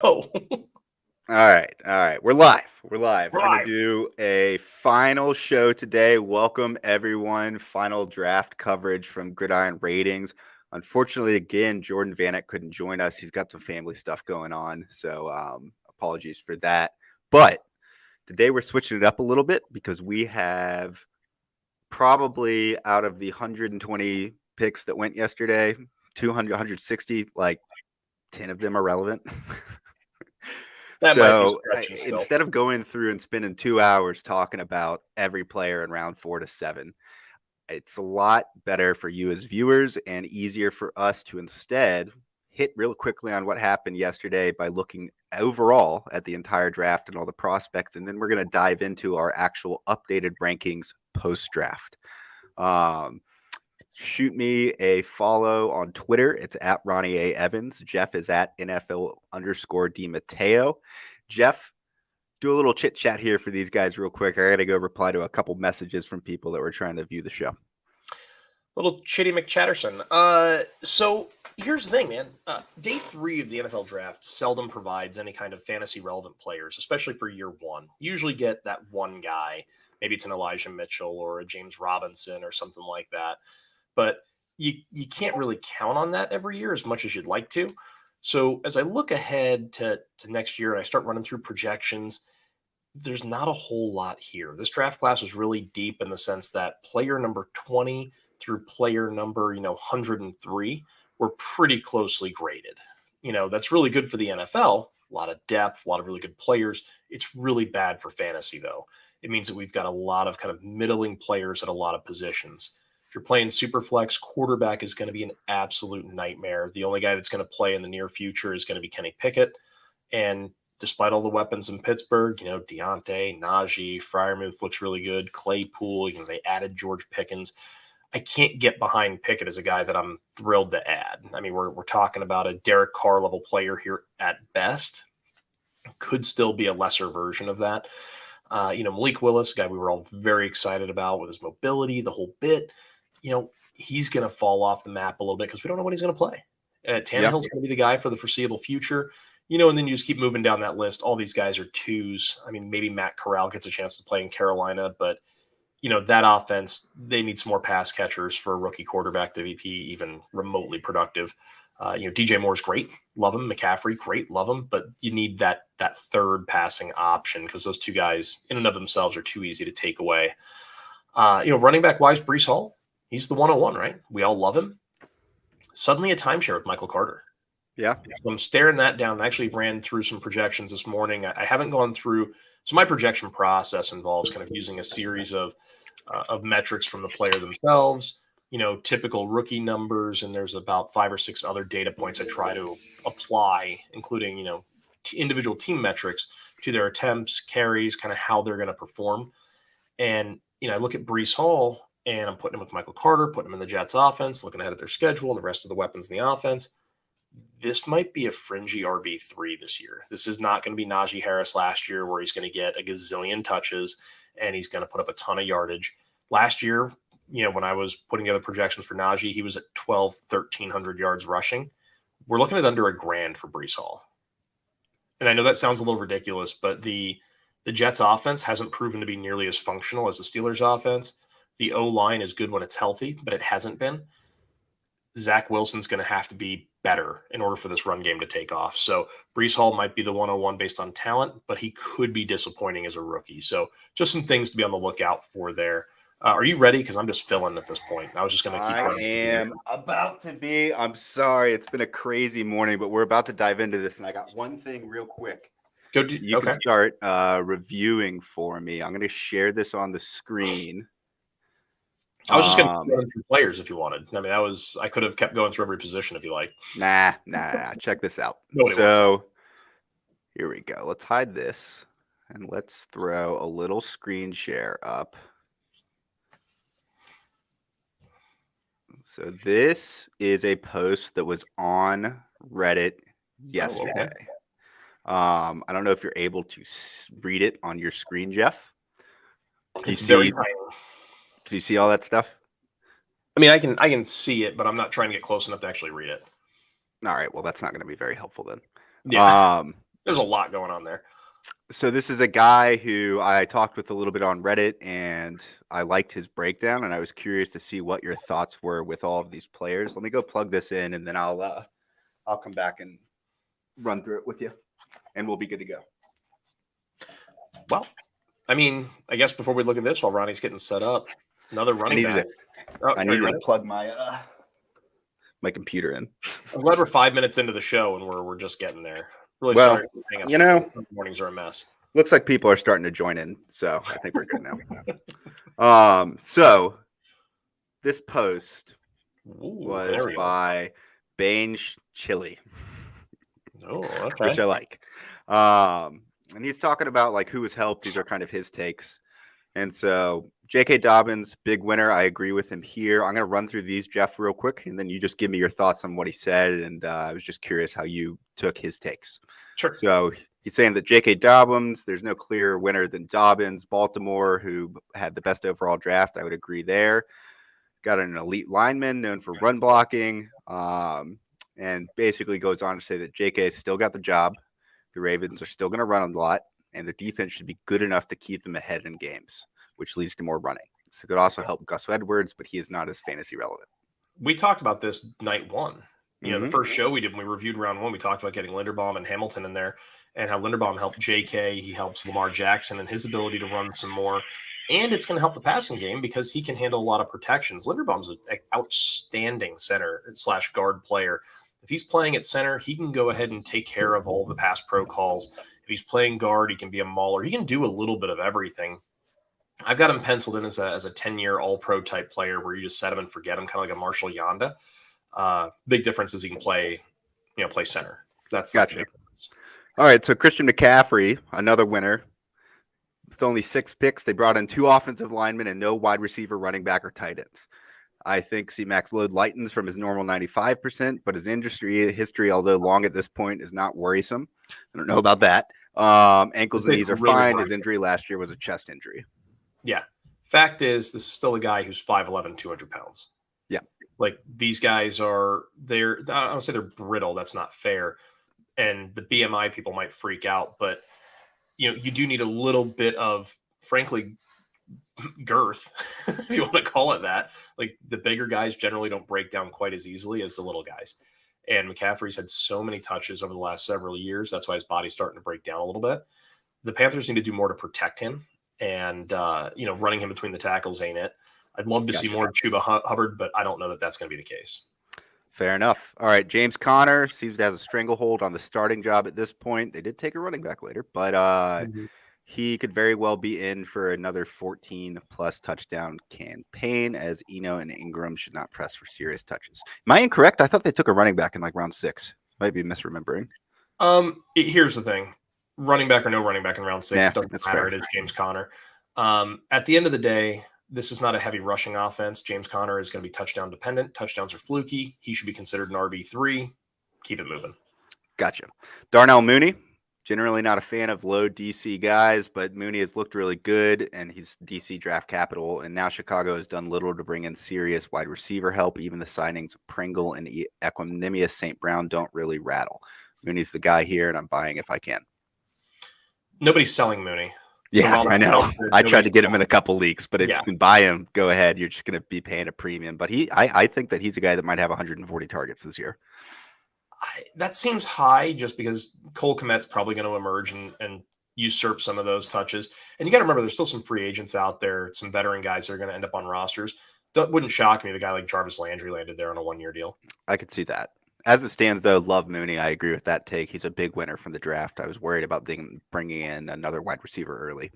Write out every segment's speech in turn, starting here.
Oh, All right. We're live. We're we're going to live. do a final show today. Welcome, everyone. Final draft coverage from Gridiron Ratings. Unfortunately, again, Jordan Vanek couldn't join us. He's got some family stuff going on. So apologies for that. But today we're switching it up a little bit because we have probably out of the 120 picks that went yesterday, 200, 160, like 10 of them are relevant. That might be So stretching still. instead of going through and spending 2 hours talking about every player in round 4 to 7, it's a lot better for you as viewers and easier for us to instead hit real quickly on what happened yesterday by looking overall at the entire draft and all the prospects. And then we're going to dive into our actual updated rankings post draft. Shoot me a follow on Twitter. It's at Ronnie A. Evans. Jeff is at NFL_DiMatteo. Jeff, do a little chit chat here for these guys real quick. I got to go reply to a couple messages from people that were trying to view the show. Little Chitty McChatterson. So here's the thing, man. Day 3 of the NFL draft seldom provides any kind of fantasy relevant players, especially for year one. You usually get that one guy. Maybe it's an Elijah Mitchell or a James Robinson or something like that. But you can't really count on that every year as much as you'd like to. So as I look ahead to next year and I start running through projections, there's not a whole lot here. This draft class was really deep in the sense that player number 20 through player number, 103 were pretty closely graded. That's really good for the NFL. A lot of depth, a lot of really good players. It's really bad for fantasy, though. It means that we've got a lot of kind of middling players at a lot of positions. If you're playing Superflex, quarterback is going to be an absolute nightmare. The only guy that's going to play in the near future is going to be Kenny Pickett. And despite all the weapons in Pittsburgh, Deontay, Najee, Freiermuth looks really good. Claypool, they added George Pickens. I can't get behind Pickett as a guy that I'm thrilled to add. I mean, we're talking about a Derek Carr level player here at best. Could still be a lesser version of that. Malik Willis, guy we were all very excited about with his mobility, the whole bit. He's going to fall off the map a little bit because we don't know when he's going to play. Tannehill's going to be the guy for the foreseeable future. And then you just keep moving down that list. All these guys are twos. I mean, maybe Matt Corral gets a chance to play in Carolina, but that offense, they need some more pass catchers for a rookie quarterback to be even remotely productive. DJ Moore's great. Love him. McCaffrey, great. Love him. But you need that third passing option because those two guys in and of themselves are too easy to take away. Running back wise, Breece Hall, he's the 101, right? We all love him. Suddenly a timeshare with Michael Carter. Yeah. So I'm staring that down. I actually ran through some projections this morning. I haven't gone through. So my projection process involves kind of using a series of metrics from the player themselves, typical rookie numbers, and there's about 5 or 6 other data points I try to apply, including, individual team metrics to their attempts, carries, kind of how they're going to perform. And, I look at Breece Hall and I'm putting him with Michael Carter, putting him in the Jets offense, looking ahead at their schedule and the rest of the weapons in the offense. This might be a fringy RB3 this year. This is not going to be Najee Harris last year where he's going to get a gazillion touches and he's going to put up a ton of yardage. Last year, when I was putting together projections for Najee, he was at 1,300 yards rushing. We're looking at under $1,000 for Breece Hall. And I know that sounds a little ridiculous, but the Jets offense hasn't proven to be nearly as functional as the Steelers offense. The O-line is good when it's healthy, but it hasn't been. Zach Wilson's going to have to be better in order for this run game to take off. So Breece Hall might be the 101 based on talent, but he could be disappointing as a rookie. So just some things to be on the lookout for there. Are you ready? Because I'm just filling at this point. I was just going to keep running. I am about to be. I'm sorry. It's been a crazy morning, but we're about to dive into this. And I got one thing real quick. You can start reviewing for me. I'm going to share this on the screen. I was just going to go through players if you wanted. I mean, I could have kept going through every position if you like. Nah. Check this out. Here we go. Let's hide this and let's throw a little screen share up. So this is a post that was on Reddit yesterday. I don't know if you're able to read it on your screen, Jeff. It's very tiny. Can you see all that stuff? I mean, I can see it, but I'm not trying to get close enough to actually read it. All right. Well, that's not going to be very helpful then. Yeah. There's a lot going on there. So this is a guy who I talked with a little bit on Reddit, and I liked his breakdown, and I was curious to see what your thoughts were with all of these players. Let me go plug this in, and then I'll come back and run through it with you, and we'll be good to go. Well, I mean, I guess before we look at this, while Ronnie's getting set up, another running back. I needed to plug my my computer in. I'm glad we're 5 minutes into the show and we're just getting there. Really Well, sorry for hang-ups. you know, mornings are a mess. Looks like people are starting to join in, so I think we're good now. So this post was by Bange Chili. Oh, okay. Which I like. And he's talking about like who has helped. These are kind of his takes. And so J.K. Dobbins, big winner. I agree with him here. I'm going to run through these, Jeff, real quick, and then you just give me your thoughts on what he said. And I was just curious how you took his takes. Sure. So he's saying that J.K. Dobbins, there's no clearer winner than Dobbins. Baltimore, who had the best overall draft. I would agree there. Got an elite lineman known for run blocking. And basically goes on to say that J.K. still got the job. The Ravens are still going to run a lot, and their defense should be good enough to keep them ahead in games, which leads to more running. So it could also help Gus Edwards, but he is not as fantasy relevant. We talked about this night one. You know, the first show we did when we reviewed round one, we talked about getting Linderbaum and Hamilton in there and how Linderbaum helped J.K. He helps Lamar Jackson and his ability to run some more. And it's going to help the passing game because he can handle a lot of protections. Linderbaum's an outstanding center/guard player. If he's playing at center, he can go ahead and take care of all the pass pro calls. If he's playing guard, he can be a mauler. He can do a little bit of everything. I've got him penciled in as a 10-year all-pro type player where you just set him and forget him, kind of like a Marshall Yanda. Big difference is he can play center. That's gotcha. All right, so Christian McCaffrey, another winner. With only 6 picks, they brought in 2 offensive linemen and no wide receiver, running back, or tight ends. I think C-Max load lightens from his normal 95%, but his industry history, although long at this point, is not worrisome. I don't know about that. Ankles and knees are really fine. His injury last year was a chest injury. Yeah. Fact is, this is still a guy who's 5'11", 200 pounds. Yeah. Like, these guys I don't say they're brittle. That's not fair. And the BMI people might freak out, but you do need a little bit of, frankly, girth, if you want to call it that. Like, the bigger guys generally don't break down quite as easily as the little guys. And McCaffrey's had so many touches over the last several years. That's why his body's starting to break down a little bit. The Panthers need to do more to protect him. And, running him between the tackles ain't it. I'd love to see more Chuba Hubbard, but I don't know that that's going to be the case. Fair enough. All right, James Conner seems to have a stranglehold on the starting job at this point. They did take a running back later, but he could very well be in for another 14-plus touchdown campaign, as Eno and Ingram should not press for serious touches. Am I incorrect? I thought they took a running back in like round 6. Might be misremembering. Here's the thing. Running back or no running back in round 6, doesn't matter. Fair. It is James Conner. At the end of the day, this is not a heavy rushing offense. James Conner is going to be touchdown dependent. Touchdowns are fluky. He should be considered an RB3. Keep it moving. Gotcha. Darnell Mooney, generally not a fan of low DC guys, but Mooney has looked really good, and he's DC draft capital. And now Chicago has done little to bring in serious wide receiver help. Even the signings of Pringle and Equanimous St. Brown don't really rattle. Mooney's the guy here, and I'm buying if I can. Nobody's selling Mooney. Yeah, I know. I tried to get him in a couple leagues, but if you can buy him, go ahead. You're just going to be paying a premium. But I think that he's a guy that might have 140 targets this year. That seems high just because Cole Kmet's probably going to emerge and usurp some of those touches. And you got to remember, there's still some free agents out there, some veteran guys that are going to end up on rosters. That wouldn't shock me if a guy like Jarvis Landry landed there on a 1-year deal. I could see that. As it stands, though, love Mooney. I agree with that take. He's a big winner from the draft. I was worried about bringing in another wide receiver early.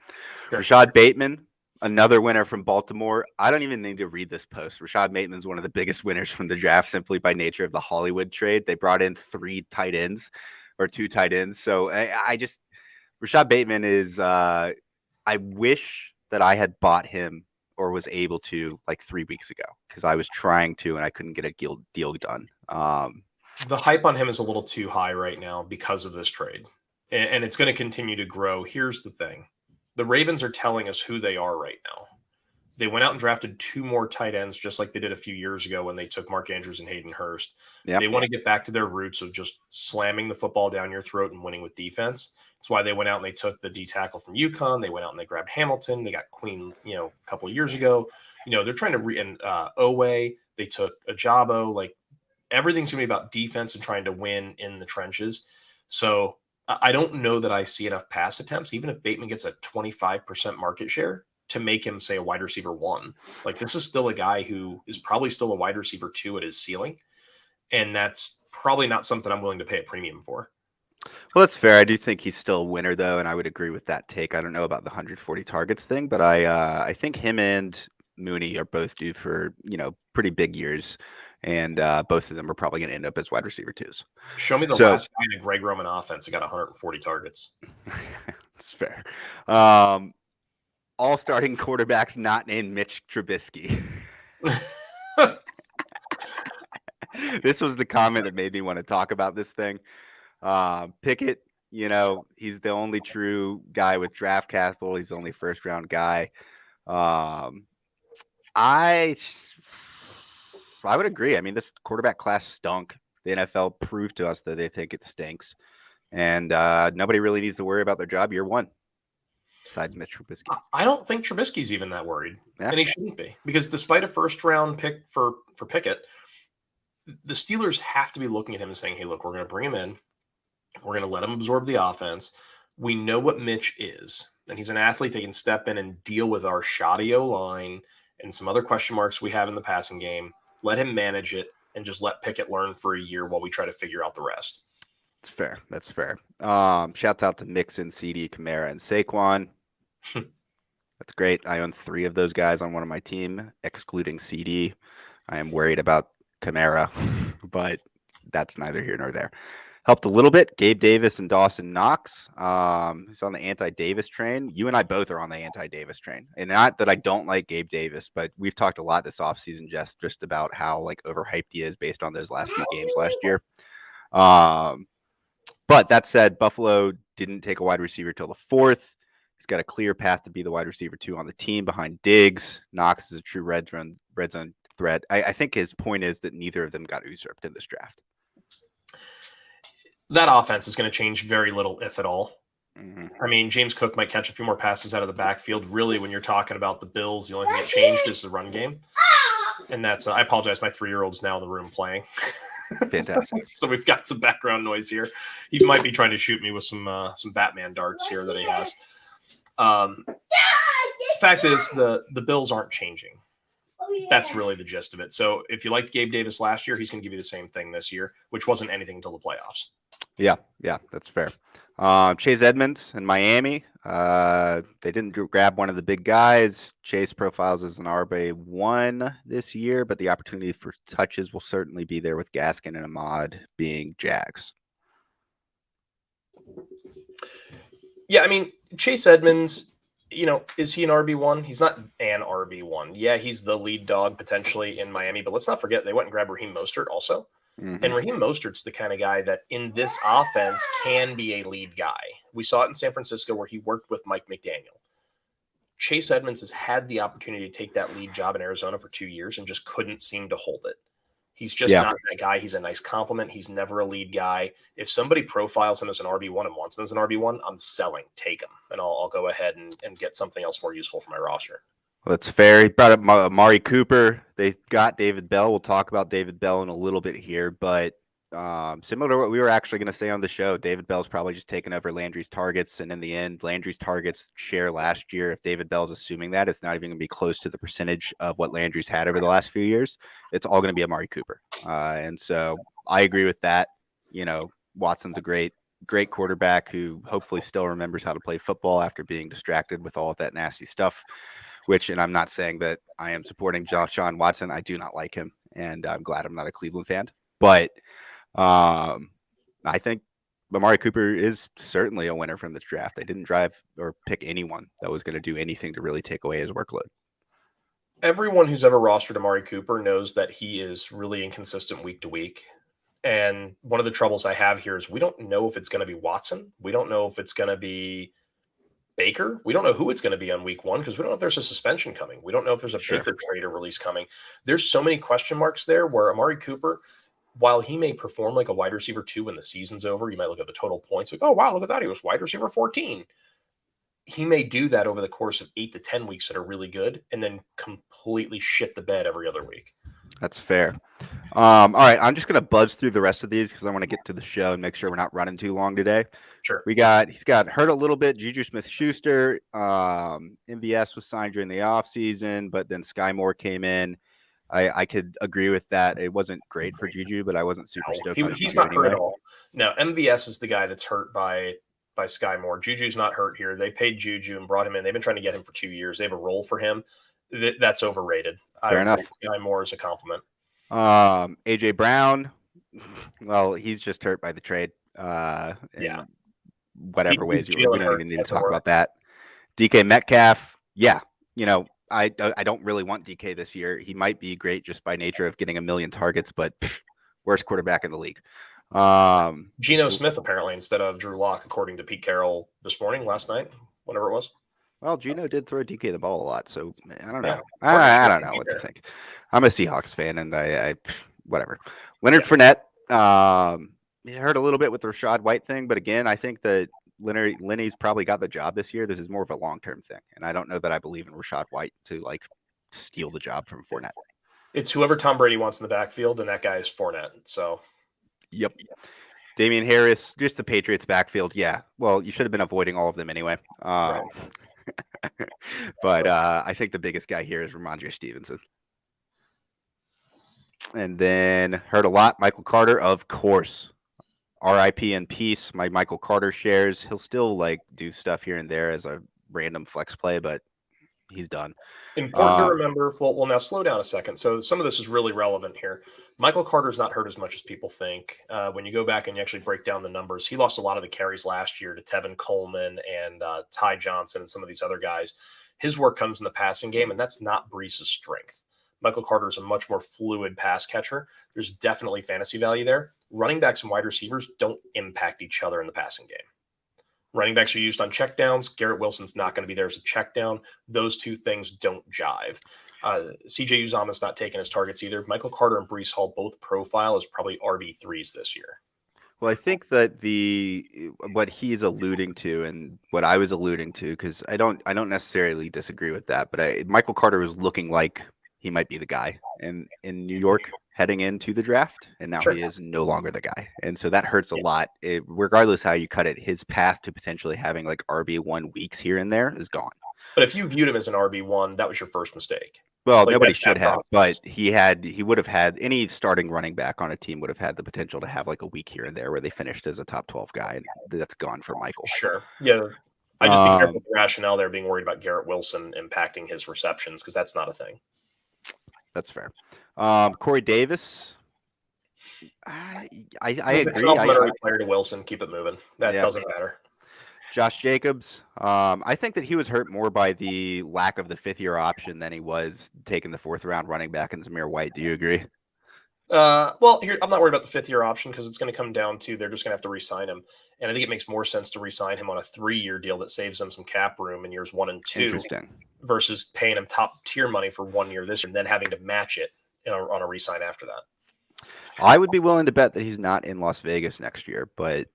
Sure. Rashad Bateman, another winner from Baltimore. I don't even need to read this post. Rashad Bateman's one of the biggest winners from the draft simply by nature of the Hollywood trade. They brought in 2 tight ends. So Rashad Bateman is I wish that I had bought him or was able to like 3 weeks ago because I was trying to and I couldn't get a deal done. The hype on him is a little too high right now because of this trade, and it's going to continue to grow. Here's the thing. The Ravens are telling us who they are right now. They went out and drafted 2 more tight ends, just like they did a few years ago when they took Mark Andrews and Hayden Hurst. Yep. They want to get back to their roots of just slamming the football down your throat and winning with defense. That's why they went out and they took the D tackle from UConn. They went out and they grabbed Hamilton. They got Queen, a couple of years ago. They're trying to and Owe. They took Ajabo. Like, everything's going to be about defense and trying to win in the trenches. So I don't know that I see enough pass attempts, even if Bateman gets a 25% market share, to make him, say, a wide receiver 1. Like, this is still a guy who is probably still a wide receiver 2 at his ceiling. And that's probably not something I'm willing to pay a premium for. Well, that's fair. I do think he's still a winner, though, and I would agree with that take. I don't know about the 140 targets thing, but I think him and Mooney are both due for, pretty big years, and both of them are probably going to end up as wide receiver 2s. Show me the last guy in a Greg Roman offense that got 140 targets. That's fair. All starting quarterbacks not named Mitch Trubisky. This was the comment that made me want to talk about this thing. Pickett, he's the only true guy with draft capital. He's the only first round guy. I would agree. I mean, this quarterback class stunk. The NFL proved to us that they think it stinks. And nobody really needs to worry about their job year 1. Besides Mitch Trubisky. I don't think Trubisky's even that worried. Yeah. And he shouldn't be. Because despite a first-round pick for Pickett, the Steelers have to be looking at him and saying, hey, look, we're going to bring him in. We're going to let him absorb the offense. We know what Mitch is. And he's an athlete that can step in and deal with our shoddy O-line and some other question marks we have in the passing game. Let him manage it and just let Pickett learn for a year while we try to figure out the rest. That's fair. That's fair. Shouts out to Mixon, CD, Kamara, and Saquon. That's great. I own 3 of those guys on one of my team, excluding CD. I am worried about Kamara, but that's neither here nor there. Helped a little bit. Gabe Davis and Dawson Knox. He's on the anti-Davis train. You and I both are on the anti-Davis train. And not that I don't like Gabe Davis, but we've talked a lot this offseason, just about how overhyped he is based on those last few games last year. But that said, Buffalo didn't take a wide receiver till the 4th. He's got a clear path to be the wide receiver 2 on the team behind Diggs. Knox is a true red zone threat. I think his point is that neither of them got usurped in this draft. That offense is going to change very little, if at all. Mm-hmm. I mean, James Cook might catch a few more passes out of the backfield. Really, when you're talking about the Bills, the only thing that changed is the run game. And that's, I apologize, my 3-year-old's now in the room playing. Fantastic. So we've got some background noise here. He might be trying to shoot me with some Batman darts here that he has. Fact is, the Bills aren't changing. That's really the gist of it. So if you liked Gabe Davis last year, he's going to give you the same thing this year, which wasn't anything until the playoffs. Yeah, that's fair. Chase Edmonds in Miami. They didn't grab one of the big guys. Chase profiles as an RB1 this year, but the opportunity for touches will certainly be there with Gaskin and Ahmad being Jags. Yeah, I mean, Chase Edmonds, is he an RB1? He's not an RB1. Yeah, he's the lead dog potentially in Miami, but let's not forget they went and grabbed Raheem Mostert also. Mm-hmm. And Raheem Mostert's the kind of guy that in this offense can be a lead guy. We saw it in San Francisco where he worked with Mike McDaniel. Chase Edmonds has had the opportunity to take that lead job in Arizona for 2 years and just couldn't seem to hold it. He's just not that guy. He's a nice compliment. He's never a lead guy. If somebody profiles him as an RB1 and wants him as an RB1, I'm selling. Take him. And I'll go ahead and get something else more useful for my roster. Well, that's fair. He brought up Amari Cooper. They got David Bell. We'll talk about David Bell in a little bit here, but similar to what we were actually going to say on the show, David Bell's probably just taken over Landry's targets, and in the end, Landry's targets share last year. If David Bell's assuming that, it's not even going to be close to the percentage of what Landry's had over the last few years. It's all going to be Amari Cooper, and so I agree with that. Watson's a great quarterback who hopefully still remembers how to play football after being distracted with all of that nasty stuff. And I'm not saying that I am supporting Deshaun Watson. I do not like him, and I'm glad I'm not a Cleveland fan. But I think Amari Cooper is certainly a winner from this draft. They didn't drive or pick anyone that was going to do anything to really take away his workload. Everyone who's ever rostered Amari Cooper knows that he is really inconsistent week to week. And one of the troubles I have here is we don't know if it's going to be Watson. We don't know if it's going to be Baker. We don't know who it's going to be on week 1 because we don't know if there's a suspension coming. We don't know if there's a Baker trade or release coming. There's so many question marks there where Amari Cooper, while he may perform like a wide receiver 2 when the season's over, you might look at the total points like, oh, wow, look at that. He was wide receiver 14. He may do that over the course of 8 to 10 weeks that are really good and then completely shit the bed every other week. That's fair. All right, I'm just going to buzz through the rest of these because I want to get to the show and make sure we're not running too long today. Sure. He's got hurt a little bit. Juju Smith-Schuster, MVS was signed during the offseason, but then Sky Moore came in. I could agree with that. It wasn't great for Juju, but I wasn't super stoked on He's Juju not hurt at all. No, MVS is the guy that's hurt by Sky Moore. Juju's not hurt here. They paid Juju and brought him in. They've been trying to get him for 2 years. They have a role for him. That's overrated. Fair enough. Sky Moore is a compliment. AJ Brown, well, he's just hurt by the trade. Whatever ways we don't even need to talk about that. DK Metcalf, I don't really want DK this year. He might be great just by nature of getting a million targets, but worst quarterback in the league. Geno Smith apparently instead of Drew Lock, according to Pete Carroll last night, whatever it was. Well, Geno did throw DK the ball a lot, so I don't know. I don't know what to think. I'm a Seahawks fan, and I whatever. Leonard Fournette, he hurt a little bit with the Rachaad White thing, but again, I think that Lenny's probably got the job this year. This is more of a long-term thing, and I don't know that I believe in Rachaad White to steal the job from Fournette. It's whoever Tom Brady wants in the backfield, and that guy is Fournette. So, yep. Damian Harris, just the Patriots backfield. Yeah. Well, you should have been avoiding all of them anyway. Right. But I think the biggest guy here is Ramondre Stevenson. And then heard a lot, Michael Carter, of course. RIP in peace. My Michael Carter shares. He'll still do stuff here and there as a random flex play, but he's done. Important to remember. Well, now slow down a second. So some of this is really relevant here. Michael Carter's not hurt as much as people think. When you go back and you actually break down the numbers, he lost a lot of the carries last year to Tevin Coleman and Ty Johnson and some of these other guys. His work comes in the passing game, and that's not Breece's strength. Michael Carter is a much more fluid pass catcher. There's definitely fantasy value there. Running backs and wide receivers don't impact each other in the passing game. Running backs are used on checkdowns. Garrett Wilson's not going to be there as a checkdown. Those two things don't jive. CJ Uzama's not taking his targets either. Michael Carter and Breece Hall both profile as probably RB3s this year. Well, I think that what he's alluding to and what I was alluding to, because I don't necessarily disagree with that, but Michael Carter was looking like he might be the guy in New York heading into the draft, and now he is no longer the guy. And so that hurts a lot. Regardless how you cut it, his path to potentially having RB1 weeks here and there is gone. But if you viewed him as an RB1, that was your first mistake. Well, nobody should have, but he would have had any starting running back on a team would have had the potential to have a week here and there where they finished as a top 12 guy, and that's gone for Michael. Sure. Yeah. I just be careful with the rationale there, being worried about Garrett Wilson impacting his receptions, because that's not a thing. That's fair. Corey Davis. I He's agree. A complimentary player to Wilson. Keep it moving. That doesn't matter. Josh Jacobs. I think that he was hurt more by the lack of the fifth-year option than he was taking the fourth-round running back in Zamir White. Do you agree? Well, here I'm not worried about the fifth-year option because it's going to come down to they're just going to have to re-sign him, and I think it makes more sense to re-sign him on a 3-year deal that saves them some cap room in years 1 and 2, versus paying him top-tier money for 1 year this year and then having to match it on a re-sign after that. I would be willing to bet that he's not in Las Vegas next year, but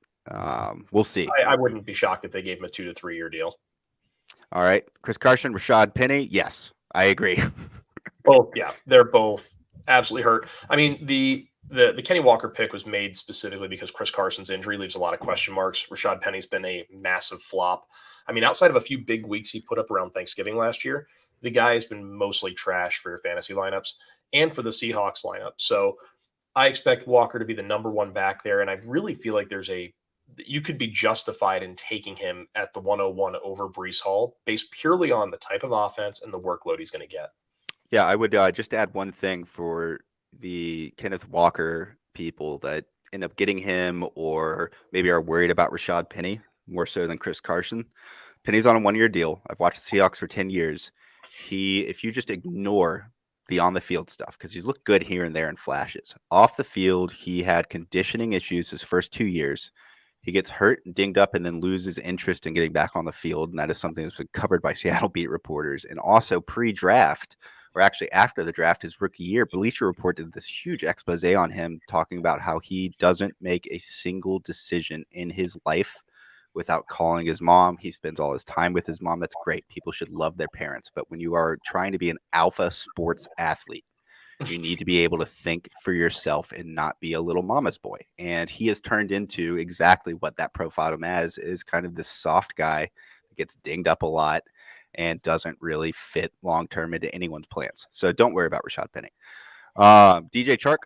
we'll see. I wouldn't be shocked if they gave him a 2 to 3 year deal. All right, Chris Carson, Rashad Penny. Yes, I agree. They're both absolutely hurt. I mean, the Kenny Walker pick was made specifically because Chris Carson's injury leaves a lot of question marks. Rashad Penny's been a massive flop. I mean, outside of a few big weeks he put up around Thanksgiving last year, the guy has been mostly trash for your fantasy lineups and for the Seahawks lineup. So I expect Walker to be the number 1 back there, and I really feel like you could be justified in taking him at the 101 over Breece Hall based purely on the type of offense and the workload he's going to get. Yeah, I would just add one thing for the Kenneth Walker people that end up getting him or maybe are worried about Rashad Penny more so than Chris Carson. Penny's on a 1-year deal. I've watched the Seahawks for 10 years. If you just ignore the on-the-field stuff, because he's looked good here and there in flashes. Off the field, he had conditioning issues his first 2 years. He gets hurt and dinged up and then loses interest in getting back on the field. And that is something that's been covered by Seattle beat reporters. And also pre-draft, or actually after the draft, his rookie year, Bleacher Report did this huge expose on him talking about how he doesn't make a single decision in his life without calling his mom. He spends all his time with his mom. That's great. People should love their parents. But when you are trying to be an alpha sports athlete, you need to be able to think for yourself and not be a little mama's boy. And he has turned into exactly what that profiled him as, is kind of this soft guy that gets dinged up a lot and doesn't really fit long-term into anyone's plans. So don't worry about Rashad Penny. DJ Chark,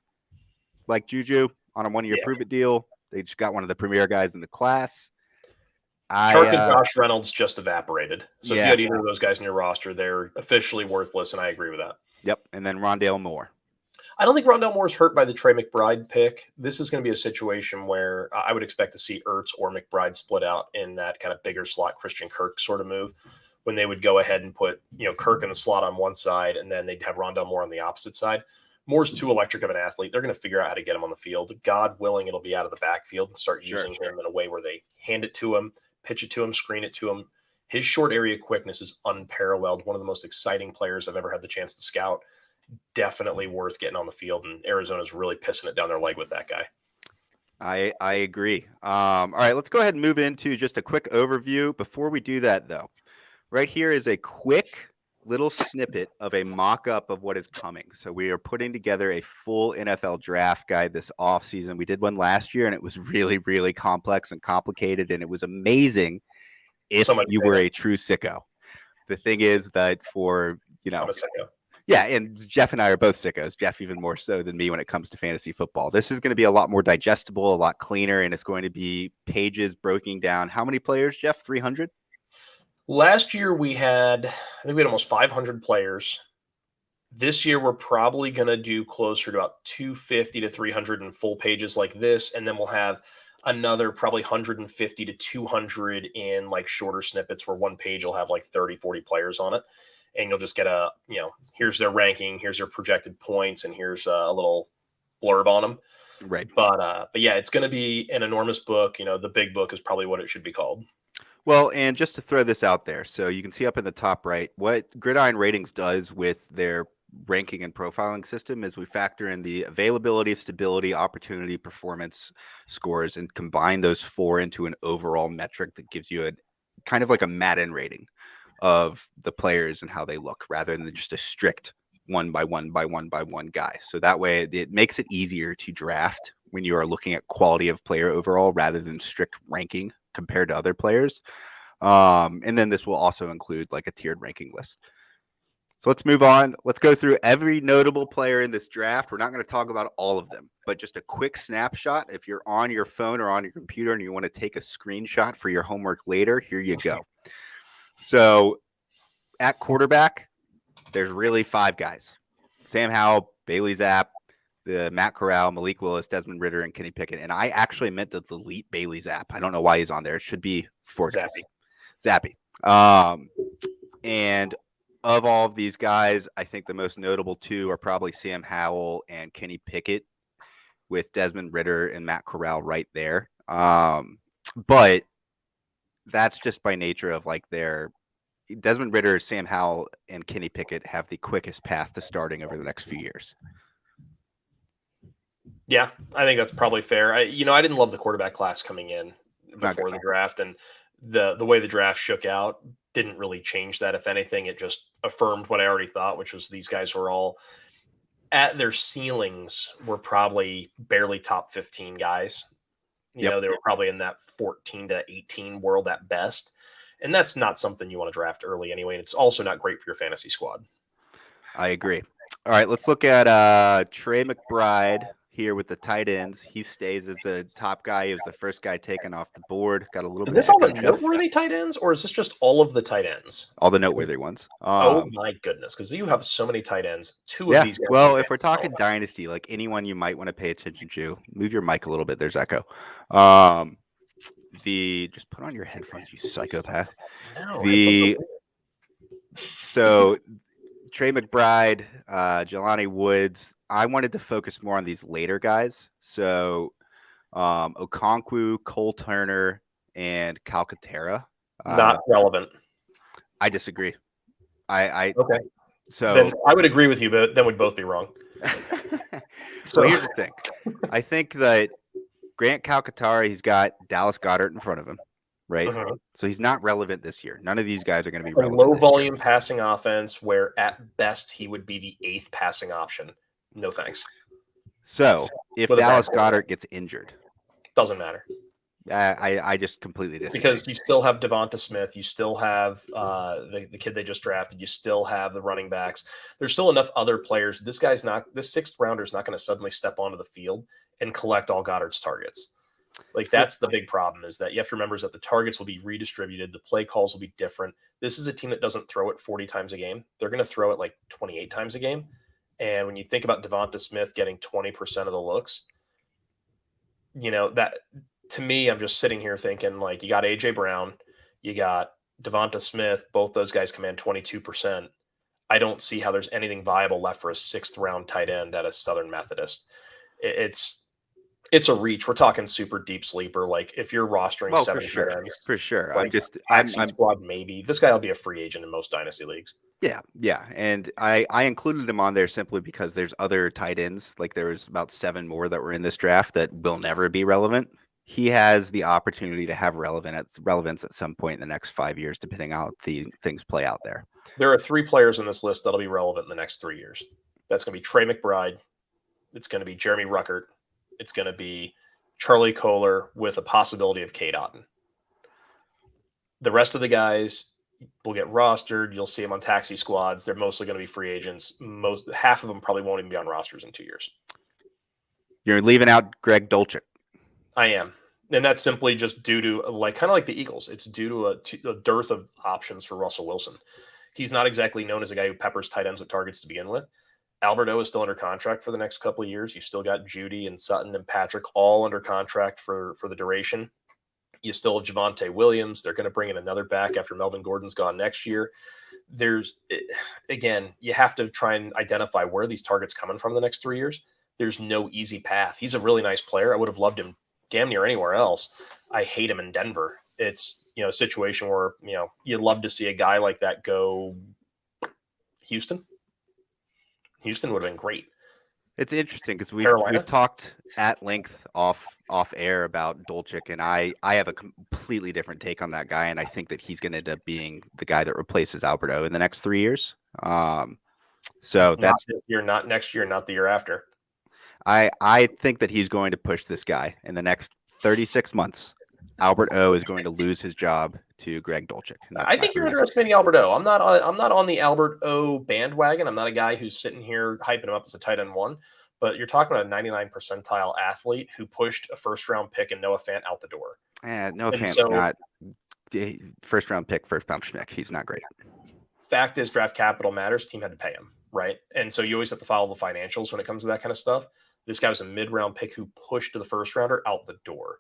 like Juju, on a one-year prove-it deal. They just got one of the premier guys in the class. Chark and Josh Reynolds just evaporated. So if you had either of those guys in your roster, they're officially worthless, and I agree with that. Yep, and then Rondale Moore. I don't think Rondale Moore is hurt by the Trey McBride pick. This is going to be a situation where I would expect to see Ertz or McBride split out in that kind of bigger slot Christian Kirk sort of move, when they would go ahead and put Kirk in the slot on one side, and then they'd have Rondale Moore on the opposite side. Moore's too electric of an athlete. They're going to figure out how to get him on the field. God willing, it'll be out of the backfield and start using him in a way where they hand it to him, pitch it to him, screen it to him. His short area quickness is unparalleled. One of the most exciting players I've ever had the chance to scout. Definitely worth getting on the field, and Arizona's really pissing it down their leg with that guy. I agree. All right, let's go ahead and move into just a quick overview. Before we do that, though, right here is a quick little snippet of a mock-up of what is coming. So we are putting together a full NFL draft guide this offseason. We did one last year, and it was really, really complex and complicated, and it was amazing if you were a true sicko. The thing is that for, I'm a sicko. Yeah, and Jeff and I are both sickos. Jeff even more so than me when it comes to fantasy football. This is going to be a lot more digestible, a lot cleaner, and it's going to be pages broken down. How many players, Jeff? 300? Last year we had almost 500 players. This year we're probably going to do closer to about 250 to 300 in full pages like this, and then we'll have another probably 150 to 200 in like shorter snippets where one page will have like 30, 40 players on it. And you'll just get here's their ranking, here's their projected points, and here's a little blurb on them. Right. But yeah, it's going to be an enormous book. The big book is probably what it should be called. Well, and just to throw this out there, so you can see up in the top right, what Gridiron Ratings does with their ranking and profiling system is we factor in the availability, stability, opportunity, performance scores, and combine those four into an overall metric that gives you a kind of like a Madden rating of the players and how they look, rather than just a strict one by one guy. So that way it makes it easier to draft when you are looking at quality of player overall rather than strict ranking compared to other players. And then this will also include like a tiered ranking list. So let's move on. Let's go through every notable player in this draft. We're not going to talk about all of them, but just a quick snapshot. If you're on your phone or on your computer and you want to take a screenshot for your homework later, here you go. So at quarterback, there's really five guys: Sam Howell, Bailey Zapp, Matt Corral, Malik Willis, Desmond Ridder, and Kenny Pickett. And I actually meant to delete Bailey Zapp. I don't know why he's on there. It should be for Zappy. And of all of these guys, I think the most notable two are probably Sam Howell and Kenny Pickett, with Desmond Ridder and Matt Corral right there. But that's just by nature of like their Desmond Ridder, Sam Howell, and Kenny Pickett have the quickest path to starting over the next few years. Yeah, I think that's probably fair. I didn't love the quarterback class coming in before the draft, and the way the draft shook out didn't really change that. If anything, it just affirmed what I already thought, which was these guys were all at their ceilings were probably barely top 15 guys. They were probably in that 14 to 18 world at best. And that's not something you want to draft early anyway. And it's also not great for your fantasy squad. I agree. All right, let's look at Trey McBride here with the tight ends. He stays as the top guy. He was the first guy taken off the board. Got a little bit. Is this all the noteworthy tight ends, or is this just all of the tight ends? All the noteworthy ones. Oh my goodness, because you have so many tight ends. Two of these guys. Well, if we're talking dynasty, like anyone you might want to pay attention to, move your mic a little bit. There's echo. Just put on your headphones, you psychopath. No, so Trey McBride, Jelani Woods. I wanted to focus more on these later guys. So Okonkwo, Cole Turner, and Calcaterra. Not relevant. I disagree. I Okay. so Then I would agree with you, but then we'd both be wrong. Well, here's the thing. I think that Grant Calcaterra, he's got Dallas Goedert in front of him, right? Mhm. So he's not relevant this year. None of these guys are going to be A relevant low this year. volume passing offense where at best he would be the 8th passing option. No thanks. So if With a bad Dallas quarterback. Goedert gets injured, Doesn't matter. I just completely disagree. Because you still have Devonta Smith, you still have the kid they just drafted, you still have the running backs. There's still enough other players. This 6th rounder is not going to suddenly step onto the field and collect all Goddard's targets. Like that's the big problem is that you have to remember is that the targets will be redistributed, the play calls will be different. This is a team that doesn't throw it 40 times a game. They're going to throw it like 28 times a game. And when you think about Devonta Smith getting 20% of the looks, that to me, I'm just sitting here thinking like you got AJ Brown, you got Devonta Smith, both those guys command 22%. I don't see how there's anything viable left for a 6th round tight end at a Southern Methodist. It's a reach. We're talking super deep sleeper. Like if you're rostering Well, 7 for tight ends, sure. like I'm squad maybe. This guy will be a free agent in most dynasty leagues. Yeah, and I included him on there simply because there's other tight ends. Like there was about 7 more that were in this draft that will never be relevant. He has the opportunity to have relevance at some point in the next 5 years, depending on how the things play out there. There are 3 players in this list that'll be relevant in the next 3 years. That's going to be Trey McBride. It's going to be Jeremy Ruckert. It's going to be Charlie Kohler with a possibility of Cade Otton. The rest of the guys will get rostered. You'll see them on taxi squads. They're mostly going to be free agents. Half of them probably won't even be on rosters in 2 years. You're leaving out Greg Dulcich. I am. And that's simply just due to kind of like the Eagles. It's due to a dearth of options for Russell Wilson. He's not exactly known as a guy who peppers tight ends with targets to begin with. Alberto is still under contract for the next couple of years. You still got Judy and Sutton and Patrick all under contract for the duration. You still have Javonte Williams. They're going to bring in another back after Melvin Gordon's gone next year. Again, you have to try and identify where these targets coming from the next 3 years. There's no easy path. He's a really nice player. I would have loved him damn near anywhere else. I hate him in Denver. It's, a situation where, you'd love to see a guy like that go Houston. Houston would have been great. It's interesting because we've talked at length off air about Dulcich, and I have a completely different take on that guy, and I think that he's going to end up being the guy that replaces Alberto in the next 3 years. So that's this year, not next year, not the year after. I think that he's going to push this guy in the next 36 months. Albert O is going to lose his job to Greg Dulcich. I think you're underestimating Albert O. I'm not on the Albert O bandwagon. I'm not a guy who's sitting here hyping him up as a tight end 1, but you're talking about a 99 percentile athlete who pushed a 1st-round pick and Noah Fant out the door. Noah Fant's not first-round pick, first-round schmick. He's not great. Fact is, draft capital matters. Team had to pay him, right? And so you always have to follow the financials when it comes to that kind of stuff. This guy was a mid-round pick who pushed to the 1st-rounder out the door.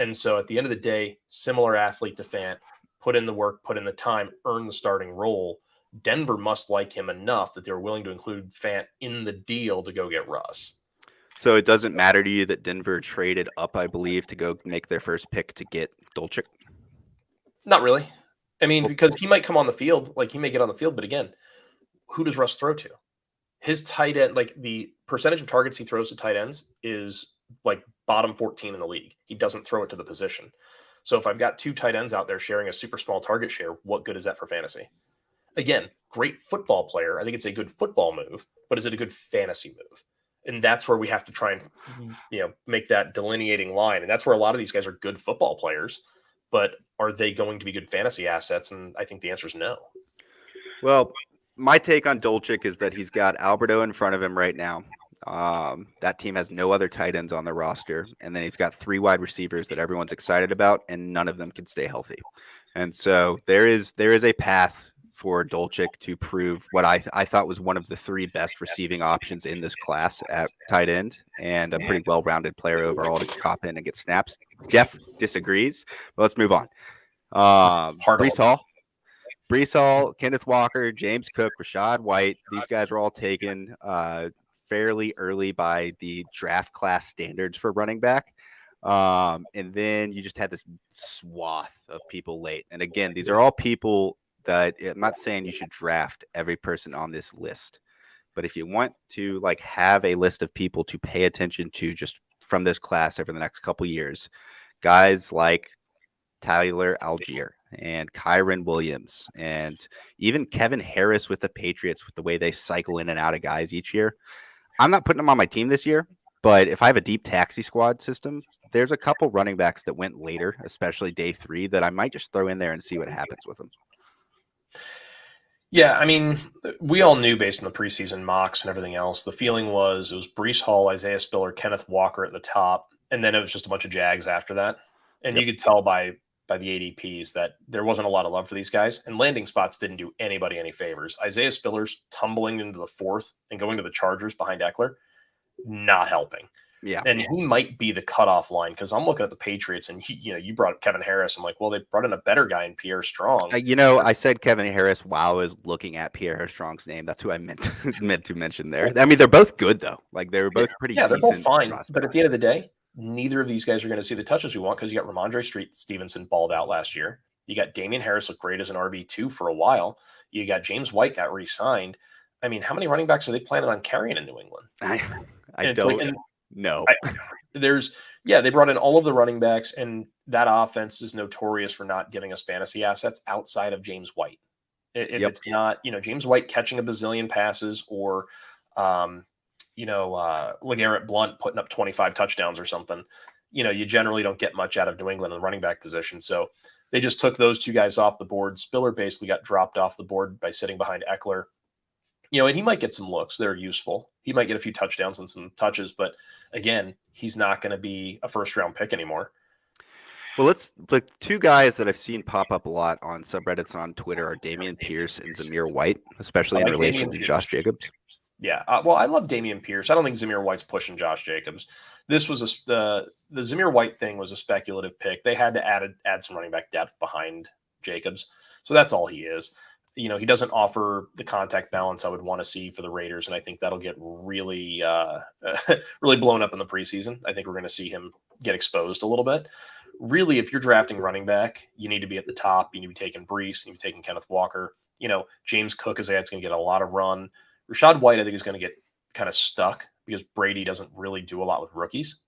And so at the end of the day, similar athlete to Fant, put in the work, put in the time, earn the starting role. Denver must like him enough that they're willing to include Fant in the deal to go get Russ. So it doesn't matter to you that Denver traded up, I believe, to go make their first pick to get Dulcich? Not really. I mean, because he might come on the field, he may get on the field, but again, who does Russ throw to? His tight end, the percentage of targets he throws to tight ends is bottom 14 in the league. He doesn't throw it to the position. So if I've got 2 tight ends out there sharing a super small target share, what good is that for fantasy? Again, great football player. I think it's a good football move, but is it a good fantasy move? And that's where we have to try and, make that delineating line. And that's where a lot of these guys are good football players, but are they going to be good fantasy assets? And I think the answer is no. Well, my take on Dulcich is that he's got Alberto in front of him right now. That team has no other tight ends on the roster, and then he's got 3 wide receivers that everyone's excited about, and none of them can stay healthy. And so there is a path for Dulcich to prove what I thought was one of the 3 best receiving options in this class at tight end, and a pretty well-rounded player overall to cop in and get snaps. Jeff disagrees, but let's move on. Breece Hall, Kenneth Walker, James Cook, Rashad White. These guys were all taken fairly early by the draft class standards for running back. And then you just had this swath of people late. And again, these are all people that I'm not saying you should draft every person on this list, but if you want to like have a list of people to pay attention to just from this class over the next couple years, guys like Tyler Algier and Kyron Williams and even Kevin Harris with the Patriots with the way they cycle in and out of guys each year. I'm not putting them on my team this year, but if I have a deep taxi squad system, there's a couple running backs that went later, especially day 3, that I might just throw in there and see what happens with them. Yeah, I mean, we all knew based on the preseason mocks and everything else, the feeling was it was Brees Hall, Isaiah Spiller, Kenneth Walker at the top, and then it was just a bunch of Jags after that. And Yep. you could tell by the ADPs that there wasn't a lot of love for these guys, and landing spots didn't do anybody any favors. Isaiah Spiller's tumbling into the 4th and going to the Chargers behind Eckler, not helping. Yeah. And he might be the cutoff line because I'm looking at the Patriots and you brought Kevin Harris. I'm like, well, they brought in a better guy in Pierre Strong. I said Kevin Harris while I was looking at Pierre Strong's name. That's who I meant to mention there. I mean, they're both good though. Like they were both pretty. Yeah, they're both fine. prospects. But at the end of the day, neither of these guys are going to see the touches we want because you got Ramondre Stevenson balled out last year. You got Damian Harris looked great as an RB2 for a while. You got James White got re-signed. I mean, how many running backs are they planning on carrying in New England? I don't know. They brought in all of the running backs, and that offense is notorious for not giving us fantasy assets outside of James White. If it's not, James White catching a bazillion passes or, LeGarrette Blount putting up 25 touchdowns or something, you generally don't get much out of New England in the running back position. So they just took those two guys off the board. Spiller basically got dropped off the board by sitting behind Eckler. And he might get some looks that are useful. He might get a few touchdowns and some touches, but again, he's not going to be a first-round pick anymore. Well, the 2 guys that I've seen pop up a lot on subreddits on Twitter are Dameon Pierce and Zamir White, especially in relation to Josh Jacobs. Yeah, well, I love Dameon Pierce. I don't think Zamir White's pushing Josh Jacobs. This was the Zamir White thing was a speculative pick. They had to add some running back depth behind Jacobs, so that's all he is. He doesn't offer the contact balance I would want to see for the Raiders, and I think that'll get really, really blown up in the preseason. I think we're going to see him get exposed a little bit. Really, if you're drafting running back, you need to be at the top. You need to be taking Brees. You need to be taking Kenneth Walker. James Cook is going to get a lot of run. Rachaad White, I think, is going to get kind of stuck because Brady doesn't really do a lot with rookies.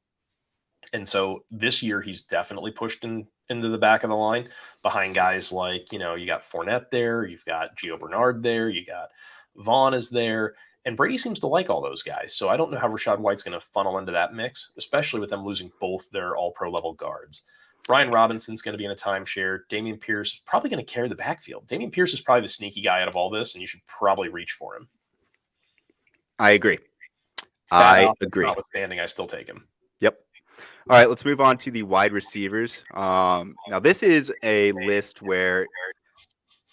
And so this year he's definitely pushed into the back of the line behind guys like, you got Fournette there, you've got Gio Bernard there, you got Vaughn is there, and Brady seems to like all those guys. So I don't know how Rachaad White's going to funnel into that mix, especially with them losing both their all-pro level guards. Brian Robinson's going to be in a timeshare. Dameon Pierce is probably going to carry the backfield. Dameon Pierce is probably the sneaky guy out of all this, and you should probably reach for him. I agree. Notwithstanding, I still take him. Yep. All right, let's move on to the wide receivers. Now, this is a list where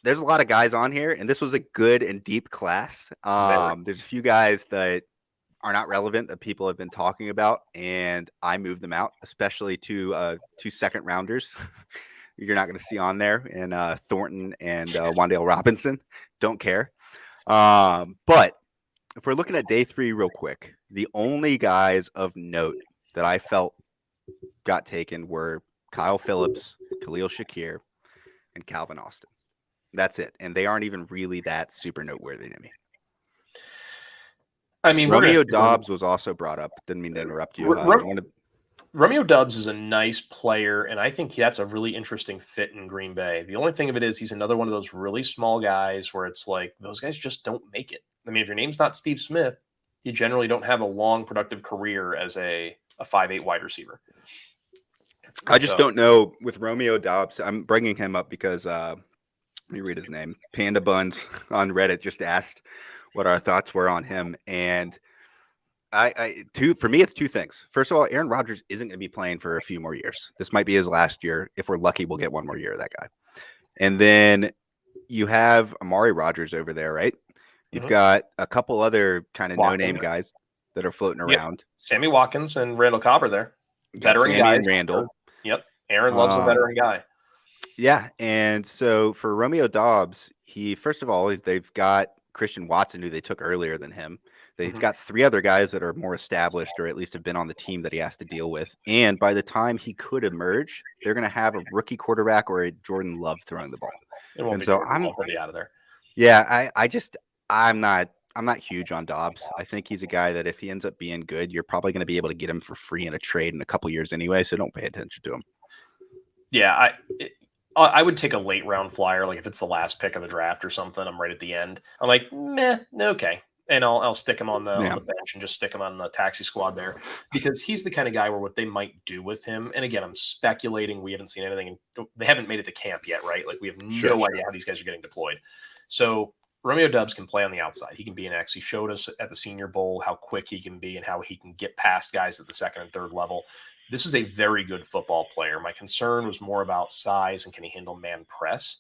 there's a lot of guys on here, and this was a good and deep class. There's a few guys that are not relevant that people have been talking about, and I moved them out, especially two second rounders. You're not going to see on there, and Thornton and Wan'Dale Robinson. Don't care. But if we're looking at day 3 real quick, the only guys of note that I felt got taken were Kyle Phillips, Khalil Shakir, and Calvin Austin. That's it. And they aren't even really that super noteworthy to me. I mean, Romeo Doubs was also brought up. Didn't mean to interrupt you. Romeo Doubs is a nice player, and I think that's a really interesting fit in Green Bay. The only thing of it is he's another one of those really small guys where it's like those guys just don't make it. I mean, if your name's not Steve Smith, you generally don't have a long, productive career as a 5'8" wide receiver. I just don't know with Romeo Doubs. I'm bringing him up because let me read his name. Panda Buns on Reddit just asked what our thoughts were on him, and for me, it's 2 things. First of all, Aaron Rodgers isn't going to be playing for a few more years. This might be his last year. If we're lucky, we'll get 1 more year of that guy. And then you have Amari Rodgers over there, right? You've got a couple other kind of no-name guys that are floating around. Sammy Watkins and Randall Cobb are there. Veteran Sammy guys. And Randall. Yep. Aaron loves a veteran guy. Yeah. And so for Romeo Doubs, first of all, they've got Christian Watson, who they took earlier than him. He's got 3 other guys that are more established or at least have been on the team that he has to deal with. And by the time he could emerge, they're going to have a rookie quarterback or a Jordan Love throwing the ball. It won't And be so Jordan Love. He'll be out of there. yeah, I'm not huge on Dobbs. I think he's a guy that if he ends up being good, you're probably going to be able to get him for free in a trade in a couple years anyway. So don't pay attention to him. Yeah, I would take a late round flyer, like if it's the last pick of the draft or something. I'm right at the end. I'm like, meh, okay, and I'll stick him on the bench and just stick him on the taxi squad there, because he's the kind of guy where what they might do with him. And again, I'm speculating. We haven't seen anything. They haven't made it to camp yet, right? Like we have no idea how these guys are getting deployed. So Romeo Doubs can play on the outside. He can be an X. He showed us at the Senior Bowl how quick he can be and how he can get past guys at the second and third level. This is a very good football player. My concern was more about size and can he handle man press?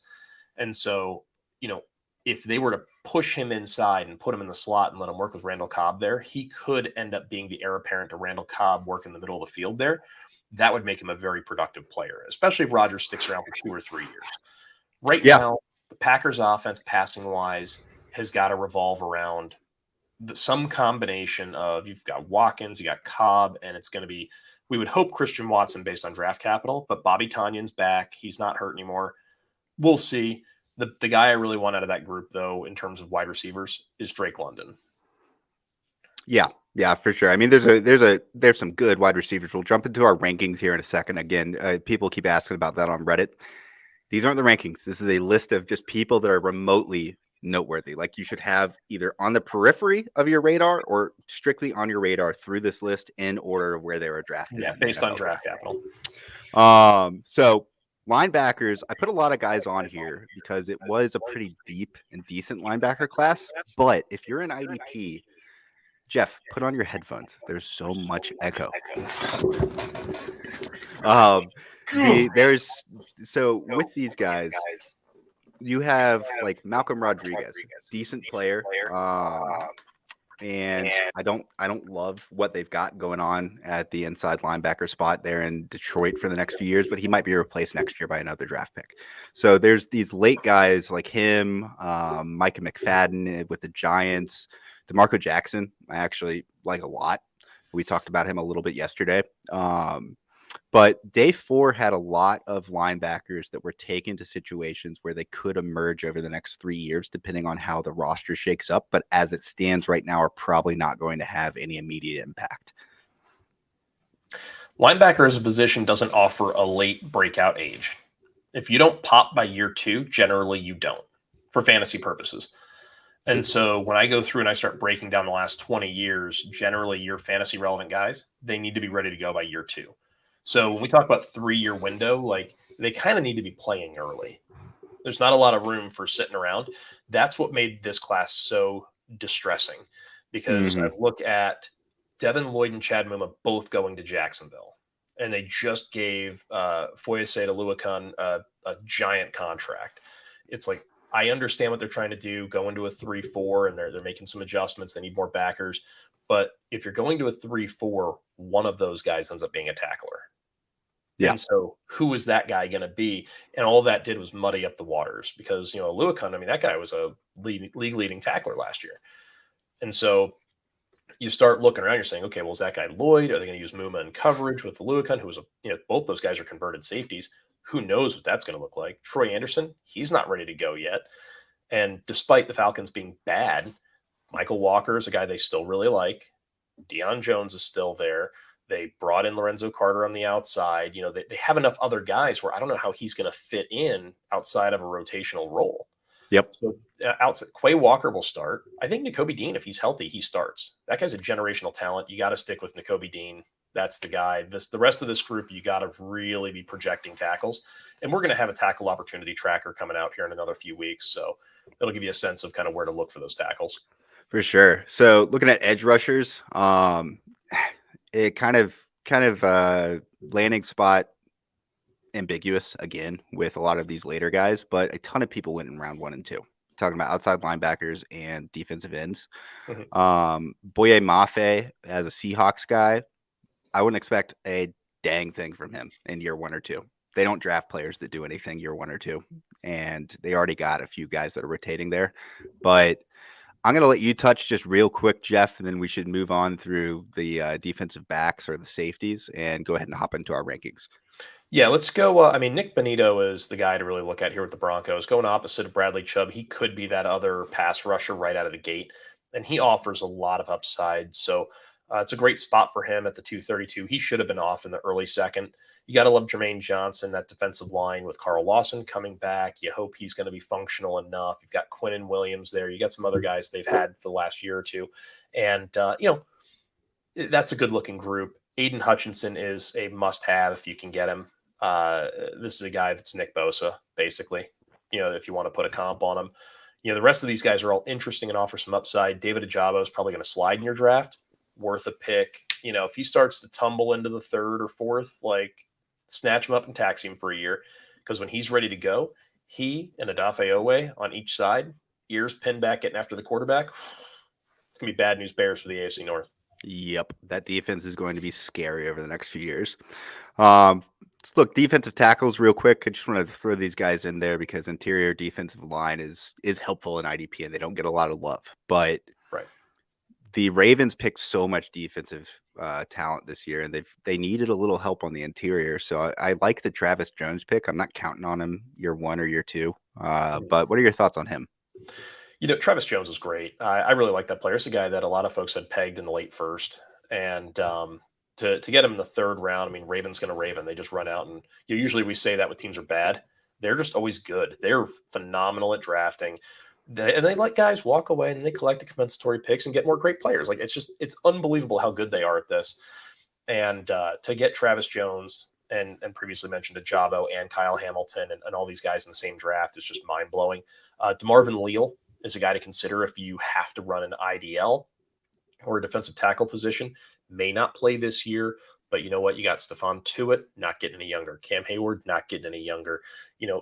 And so, if they were to push him inside and put him in the slot and let him work with Randall Cobb there, he could end up being the heir apparent to Randall Cobb work in the middle of the field there. That would make him a very productive player, especially if Rodgers sticks around for 2 or 3 years. Right now, the Packers offense passing-wise has got to revolve around some combination of, you've got Watkins, you got Cobb, and it's going to be, we would hope Christian Watson based on draft capital, but Bobby Tonyan's back. He's not hurt anymore. We'll see. The guy I really want out of that group, though, in terms of wide receivers, is Drake London. Yeah, for sure. I mean, there's some good wide receivers. We'll jump into our rankings here in a second. Again, people keep asking about that on Reddit. These aren't the rankings. This is a list of just people that are remotely noteworthy. Like you should have either on the periphery of your radar or strictly on your radar through this list in order of where they were drafted. Yeah, based on draft capital. So linebackers, I put a lot of guys on here because it was a pretty deep and decent linebacker class. But if you're an IDP, Jeff, put on your headphones. There's so much echo. With these guys, you have like Malcolm Rodriguez, decent player. And I don't love what they've got going on at the inside linebacker spot there in Detroit for the next few years, but he might be replaced next year by another draft pick. So there's these late guys like him, Micah McFadden with the Giants, DeMarco Jackson, I actually like a lot. We talked about him a little bit yesterday. But day 4 had a lot of linebackers that were taken to situations where they could emerge over the next 3 years, depending on how the roster shakes up. But as it stands right now, are probably not going to have any immediate impact. Linebacker as a position doesn't offer a late breakout age. If you don't pop by year 2, generally you don't, for fantasy purposes. And so when I go through and I start breaking down the last 20 years, generally your fantasy relevant guys, they need to be ready to go by year 2. So when we talk about 3-year window, like they kind of need to be playing early. There's not a lot of room for sitting around. That's what made this class so distressing, because I look at Devin Lloyd and Chad Muma both going to Jacksonville, and they just gave Foyesade Oluokun a giant contract. It's like, I understand what they're trying to do, go into a 3-4, and they're making some adjustments. They need more backers. But if you're going to a 3-4, one of those guys ends up being a tackler. Yeah. And so who is that guy going to be? And all that did was muddy up the waters, because, Oluokun, I mean, that guy was a league-leading tackler last year. And so you start looking around, you're saying, okay, well, is that guy Lloyd? Are they going to use Muma in coverage with Oluokun, who was both those guys are converted safeties. Who knows what that's going to look like? Troy Anderson, he's not ready to go yet. And despite the Falcons being bad, Michael Walker is a guy they still really like. Deion Jones is still there. They brought in Lorenzo Carter on the outside. They have enough other guys where I don't know how he's going to fit in outside of a rotational role. Yep. So outside, Quay Walker will start. I think Nakobe Dean, if he's healthy, he starts. That guy's a generational talent. You got to stick with Nakobe Dean. That's the guy. The rest of this group, you got to really be projecting tackles. And we're going to have a tackle opportunity tracker coming out here in another few weeks. So it'll give you a sense of kind of where to look for those tackles. For sure. So looking at edge rushers, it kind of landing spot ambiguous again with a lot of these later guys, but a ton of people went in round 1 and 2. Talking about outside linebackers and defensive ends. Boye Mafe as a Seahawks guy, I wouldn't expect a dang thing from him in year 1 or 2. They don't draft players that do anything year 1 or 2, and they already got a few guys that are rotating there. But I'm going to let you touch just real quick, Jeff, and then we should move on through the defensive backs or the safeties and go ahead and hop into our rankings. Yeah, let's go. I mean, Nick Bonito is the guy to really look at here with the Broncos. Going opposite of Bradley Chubb, he could be that other pass rusher right out of the gate, and he offers a lot of upside. So it's a great spot for him at the 232. He should have been off in the early second. You got to love Jermaine Johnson, that defensive line with Carl Lawson coming back. You hope he's going to be functional enough. You've got Quinnen Williams there. You got some other guys they've had for the last year or two. And, that's a good looking group. Aiden Hutchinson is a must have if you can get him. This is a guy that's Nick Bosa, basically, if you want to put a comp on him. The rest of these guys are all interesting and offer some upside. David Ajabo is probably going to slide in your draft, worth a pick. If he starts to tumble into the third or fourth, like snatch him up and tax him for a year. Because when he's ready to go, he and Adafe Owe on each side, ears pinned back, getting after the quarterback. It's going to be bad news bears for the AFC North. Yep, that defense is going to be scary over the next few years. Let's look defensive tackles real quick. I just want to throw these guys in there because interior defensive line is helpful in IDP and they don't get a lot of love. But right, the Ravens picked so much defensive talent this year, and they needed a little help on the interior. So I like the Travis Jones pick. I'm not counting on him year one or year two. But what are your thoughts on him? Travis Jones is great. I really like that player. It's a guy that a lot of folks had pegged in the late first. And to get him in the third round, I mean, Raven's going to Raven. They just run out. And usually we say that when teams are bad. They're just always good. They're phenomenal at drafting. And they let guys walk away and they collect the compensatory picks and get more great players. Like, it's unbelievable how good they are at this. And to get Travis Jones and previously mentioned Ajabo and Kyle Hamilton and all these guys in the same draft is just mind-blowing. DeMarvin Leal is a guy to consider if you have to run an IDL or a defensive tackle position. May not play this year, but you know what? You got Stephon Tuitt not getting any younger. Cam Hayward not getting any younger.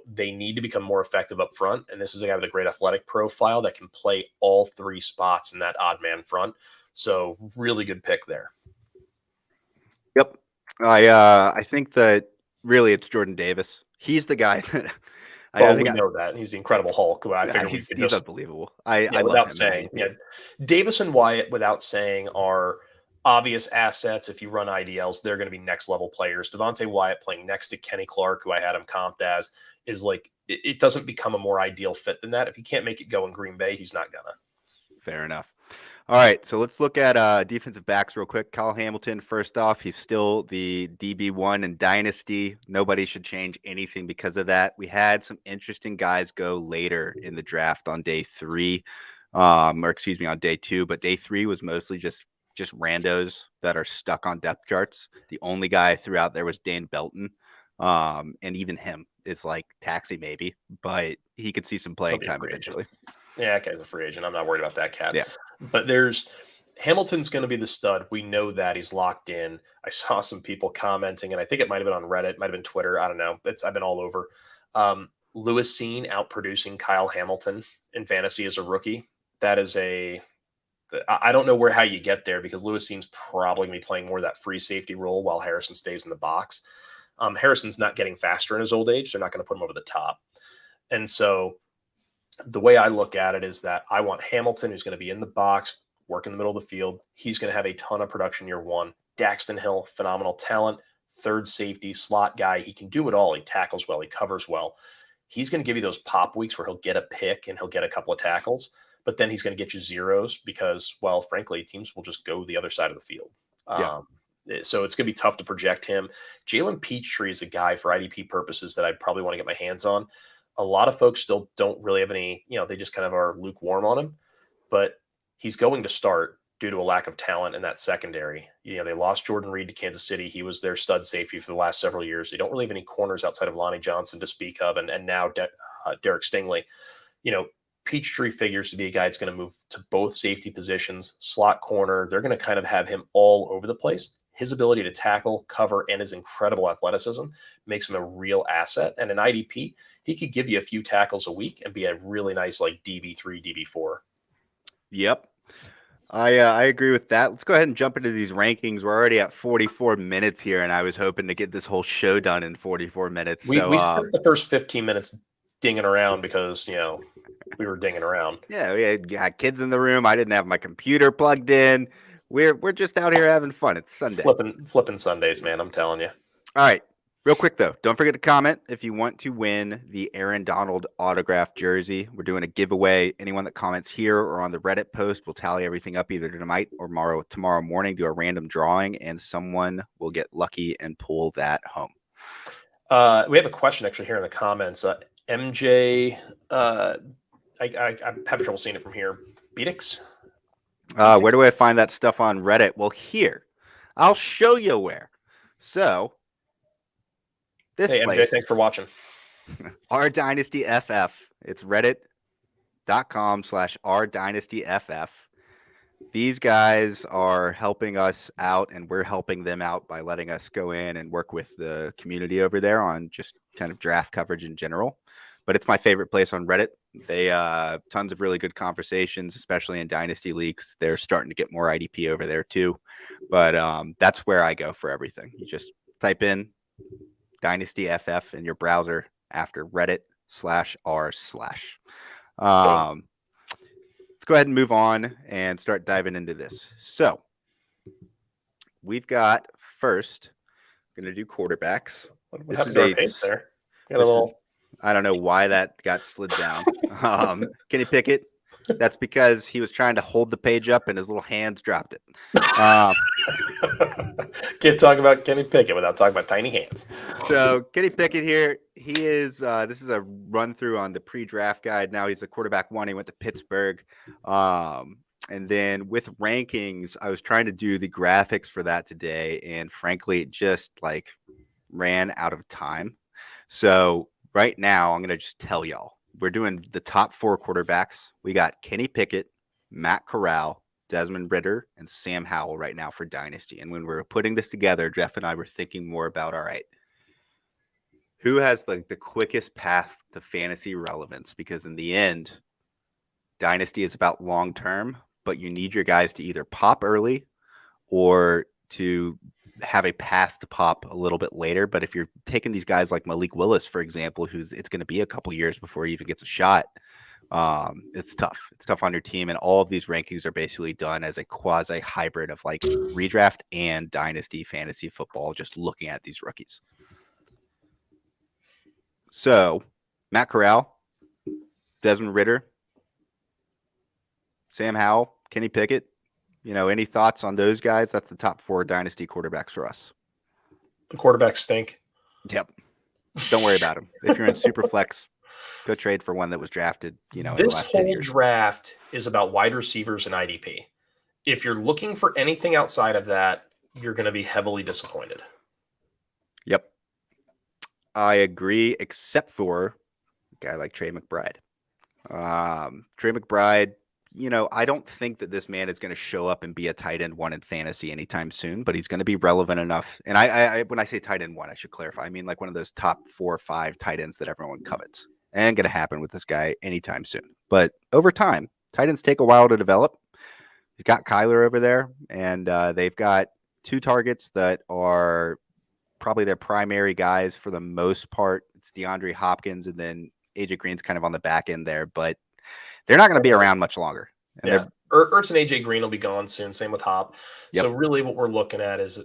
They need to become more effective up front, and this is a guy with a great athletic profile that can play all three spots in that odd man front. So really good pick there. Yep. I think that really it's Jordan Davis. He's the guy that we know that. He's the Incredible Hulk. I figure he's unbelievable. Without saying, Davis and Wyatt, without saying, are obvious assets. If you run IDLs, they're going to be next level players. Devontae Wyatt playing next to Kenny Clark, who I had him comped as, is like, it doesn't become a more ideal fit than that. If he can't make it go in Green Bay, he's not gonna. Fair enough. All right, so let's look at defensive backs real quick. Kyle Hamilton, first off, he's still the DB1 in Dynasty. Nobody should change anything because of that. We had some interesting guys go later in the draft on day three, on day two, but day three was mostly just randos that are stuck on depth charts. The only guy I threw out there was Dane Belton, and even him is like taxi maybe, but he could see some playing time eventually. Yeah, that guy's a free agent. I'm not worried about that cat. Yeah. But Hamilton's going to be the stud. We know that he's locked in. I saw some people commenting, and I think it might have been on Reddit, might have been Twitter. I don't know. I've been all over. Lewis Cine outproducing Kyle Hamilton in fantasy as a rookie. That is I don't know how you get there because Lewis Cine's probably going to be playing more of that free safety role while Harrison stays in the box. Harrison's not getting faster in his old age. They're not going to put him over the top. And so the way I look at it is that I want Hamilton, who's going to be in the box, work in the middle of the field. He's going to have a ton of production year one. Daxton Hill, phenomenal talent, third safety, slot guy. He can do it all. He tackles well. He covers well. He's going to give you those pop weeks where he'll get a pick and he'll get a couple of tackles, but then he's going to get you zeros because, well, frankly, teams will just go the other side of the field. So it's going to be tough to project him. Jalen Peachtree is a guy for IDP purposes that I probably want to get my hands on. A lot of folks still don't really have any, they just kind of are lukewarm on him, but he's going to start due to a lack of talent in that secondary. They lost Jordan Reed to Kansas City. He was their stud safety for the last several years. They don't really have any corners outside of Lonnie Johnson to speak of. And now Derek Stingley, Peachtree figures to be a guy that's going to move to both safety positions, slot corner. They're going to kind of have him all over the place. His ability to tackle, cover, and his incredible athleticism makes him a real asset. And in IDP, he could give you a few tackles a week and be a really nice like DB3, DB4. Yep. I agree with that. Let's go ahead and jump into these rankings. We're already at 44 minutes here, and I was hoping to get this whole show done in 44 minutes. We spent the first 15 minutes dinging around because, we were dinging around. Yeah, we got kids in the room. I didn't have my computer plugged in. We're just out here having fun. It's Sunday. Flipping Sundays, man. I'm telling you. All right. Real quick, though, don't forget to comment if you want to win the Aaron Donald autographed jersey. We're doing a giveaway. Anyone that comments here or on the Reddit post, we'll tally everything up either tonight or tomorrow morning, do a random drawing, and someone will get lucky and pull that home. We have a question actually here in the comments. MJ, I'm having trouble seeing it from here. Beatix? Where do I find that stuff on Reddit? Well, here. I'll show you where. So, this hey, place. MJ, thanks for watching. Our Dynasty FF. It's reddit.com/Our Dynasty FF. These guys are helping us out, and we're helping them out by letting us go in and work with the community over there on just kind of draft coverage in general. But it's my favorite place on Reddit. They tons of really good conversations, especially in Dynasty leagues. They're starting to get more IDP over there too. But that's where I go for everything. You just type in Dynasty FF in your browser after Reddit/r/. Let's go ahead and move on and start diving into this. So we've got first, I'm going to do quarterbacks. What happened to our page there? Got a little... I don't know why that got slid down. Kenny Pickett. That's because he was trying to hold the page up and his little hands dropped it. Can't talk about Kenny Pickett without talking about tiny hands. So Kenny Pickett here, he is, this is a run through on the pre-draft guide. Now he's a quarterback 1. He went to Pittsburgh. And then with rankings, I was trying to do the graphics for that today. And frankly, it just like ran out of time. So right now, I'm going to just tell y'all, we're doing the top 4 quarterbacks. We got Kenny Pickett, Matt Corral, Desmond Ridder, and Sam Howell right now for Dynasty. And when we were putting this together, Jeff and I were thinking more about, all right, who has the quickest path to fantasy relevance? Because in the end, Dynasty is about long-term, but you need your guys to either pop early or to have a path to pop a little bit later. But if you're taking these guys like Malik Willis, for example, it's going to be a couple years before he even gets a shot, it's tough. It's tough on your team. And all of these rankings are basically done as a quasi hybrid of like redraft and dynasty fantasy football, just looking at these rookies. So Matt Corral, Desmond Ridder, Sam Howell, Kenny Pickett. Any thoughts on those guys? That's the top 4 dynasty quarterbacks for us. The quarterbacks stink. Yep. Don't worry about them. If you're in super flex, go trade for one that was drafted, in the This last 10 whole years. draft is about wide receivers and IDP. If you're looking for anything outside of that, you're going to be heavily disappointed. Yep. I agree, except for a guy like Trey McBride. Trey McBride, I don't think that this man is going to show up and be a tight end 1 in fantasy anytime soon, but he's going to be relevant enough. And I when I say tight end 1, I should clarify. I mean like one of those top 4 or 5 tight ends that everyone covets. And going to happen with this guy anytime soon. But over time, tight ends take a while to develop. He's got Kyler over there, and they've got 2 targets that are probably their primary guys for the most part. It's DeAndre Hopkins, and then AJ Green's kind of on the back end there, but they're not going to be around much longer. And yeah. Ertz and AJ Green will be gone soon. Same with Hop. Yep. So really what we're looking at is,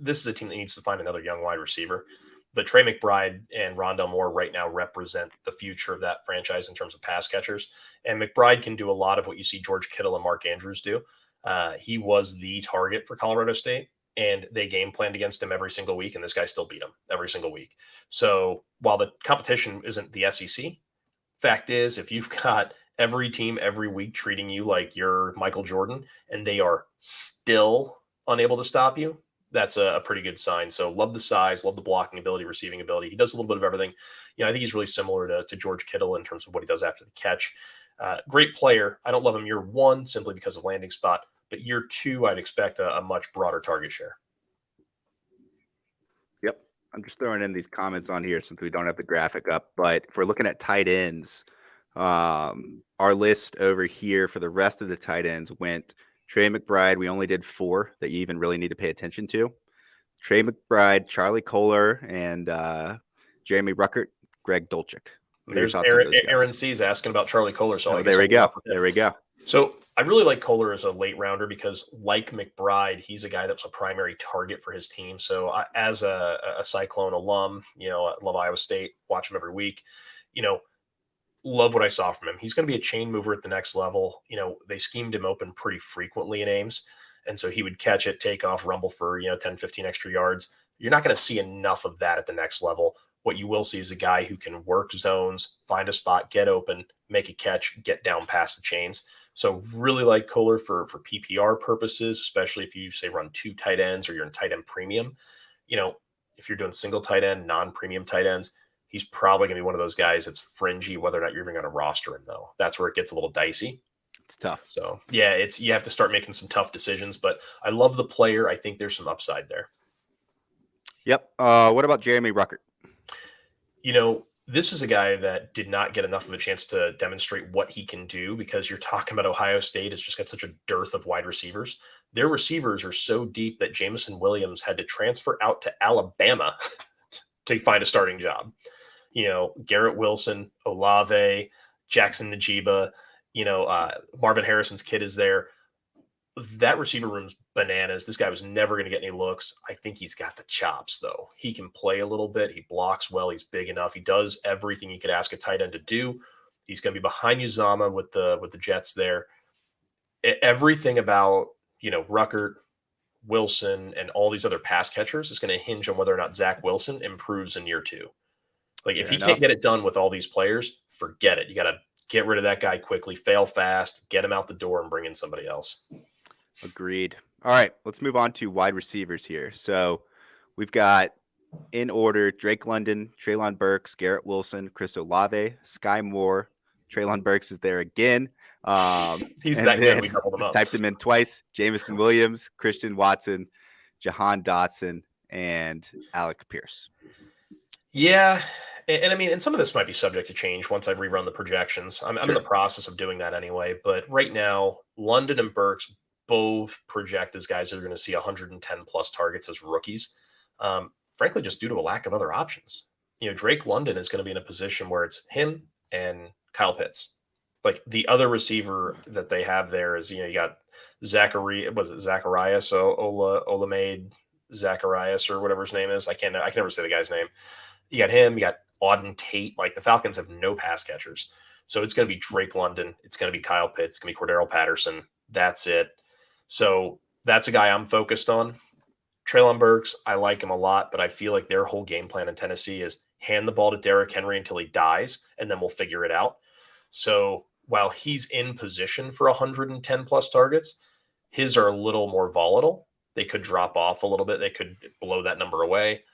this is a team that needs to find another young wide receiver. But Trey McBride and Rondale Moore right now represent the future of that franchise in terms of pass catchers. And McBride can do a lot of what you see George Kittle and Mark Andrews do. He was the target for Colorado State, and they game planned against him every single week, and this guy still beat him every single week. So while the competition isn't the SEC, fact is, if you've got every team every week treating you like you're Michael Jordan and they are still unable to stop you, that's a pretty good sign. So love the size, love the blocking ability, receiving ability. He does a little bit of everything. I think he's really similar to George Kittle in terms of what he does after the catch. Great player. I don't love him year 1 simply because of landing spot, but year 2, I'd expect a much broader target share. Yep. I'm just throwing in these comments on here since we don't have the graphic up, but if we're looking at tight ends, our list over here for the rest of the tight ends went Trey McBride. We only did 4 that you even really need to pay attention to. Trey McBride, Charlie Kohler, and Jeremy Ruckert, Greg Dolchik. What are your There's thoughts on those Aaron guys? C's asking about Charlie Kohler, so Oh, I there guess I'll we lead go. off with him. There we go. So I really like Kohler as a late rounder because, like McBride, he's a guy that's a primary target for his team. So as a Cyclone alum, I love Iowa State, watch him every week. Love what I saw from him. He's going to be a chain mover at the next level. They schemed him open pretty frequently in Ames. And so he would catch it, take off, rumble for, 10, 15 extra yards. You're not going to see enough of that at the next level. What you will see is a guy who can work zones, find a spot, get open, make a catch, get down past the chains. So really like Kohler for PPR purposes, especially if you say run 2 tight ends or you're in tight end premium. If you're doing single tight end, non-premium tight ends, he's probably going to be one of those guys that's fringy, whether or not you're even going to roster him, though. That's where it gets a little dicey. It's tough. So, yeah, you have to start making some tough decisions, but I love the player. I think there's some upside there. Yep. What about Jeremy Ruckert? This is a guy that did not get enough of a chance to demonstrate what he can do because you're talking about Ohio State has just got such a dearth of wide receivers. Their receivers are so deep that Jameson Williams had to transfer out to Alabama to find a starting job. Garrett Wilson, Olave, Jackson Najiba, Marvin Harrison's kid is there. That receiver room's bananas. This guy was never going to get any looks. I think he's got the chops, though. He can play a little bit. He blocks well. He's big enough. He does everything you could ask a tight end to do. He's going to be behind Uzama with the Jets there. Everything about, Ruckert, Wilson, and all these other pass catchers is going to hinge on whether or not Zach Wilson improves in year 2. Like, if he can't get it done with all these players, forget it. You got to get rid of that guy quickly, fail fast, get him out the door, and bring in somebody else. Agreed. All right, let's move on to wide receivers here. So we've got, in order, Drake London, Treylon Burks, Garrett Wilson, Chris Olave, Sky Moore. Treylon Burks is there again. He's that good. We doubled him up. Typed him in twice. Jameson Williams, Christian Watson, Jahan Dotson, and Alec Pierce. Yeah. And I mean, and some of this might be subject to change once I rerun the projections. I'm in the process of doing that anyway. But right now, London and Burks both project as guys that are going to see 110 plus targets as rookies. Frankly, just due to a lack of other options. Drake London is going to be in a position where it's him and Kyle Pitts. Like, the other receiver that they have there is, you got Zacharias, Olamide Zacharias, or whatever his name is. I can never say the guy's name. You got him, you got Auden Tate. Like, the Falcons have no pass catchers. So it's going to be Drake London. It's going to be Kyle Pitts. It's going to be Cordero Patterson. That's it. So that's a guy I'm focused on. Treylon Burks, I like him a lot, but I feel like their whole game plan in Tennessee is hand the ball to Derrick Henry until he dies, and then we'll figure it out. So while he's in position for 110 plus targets, his are a little more volatile. They could drop off a little bit. They could blow that number away.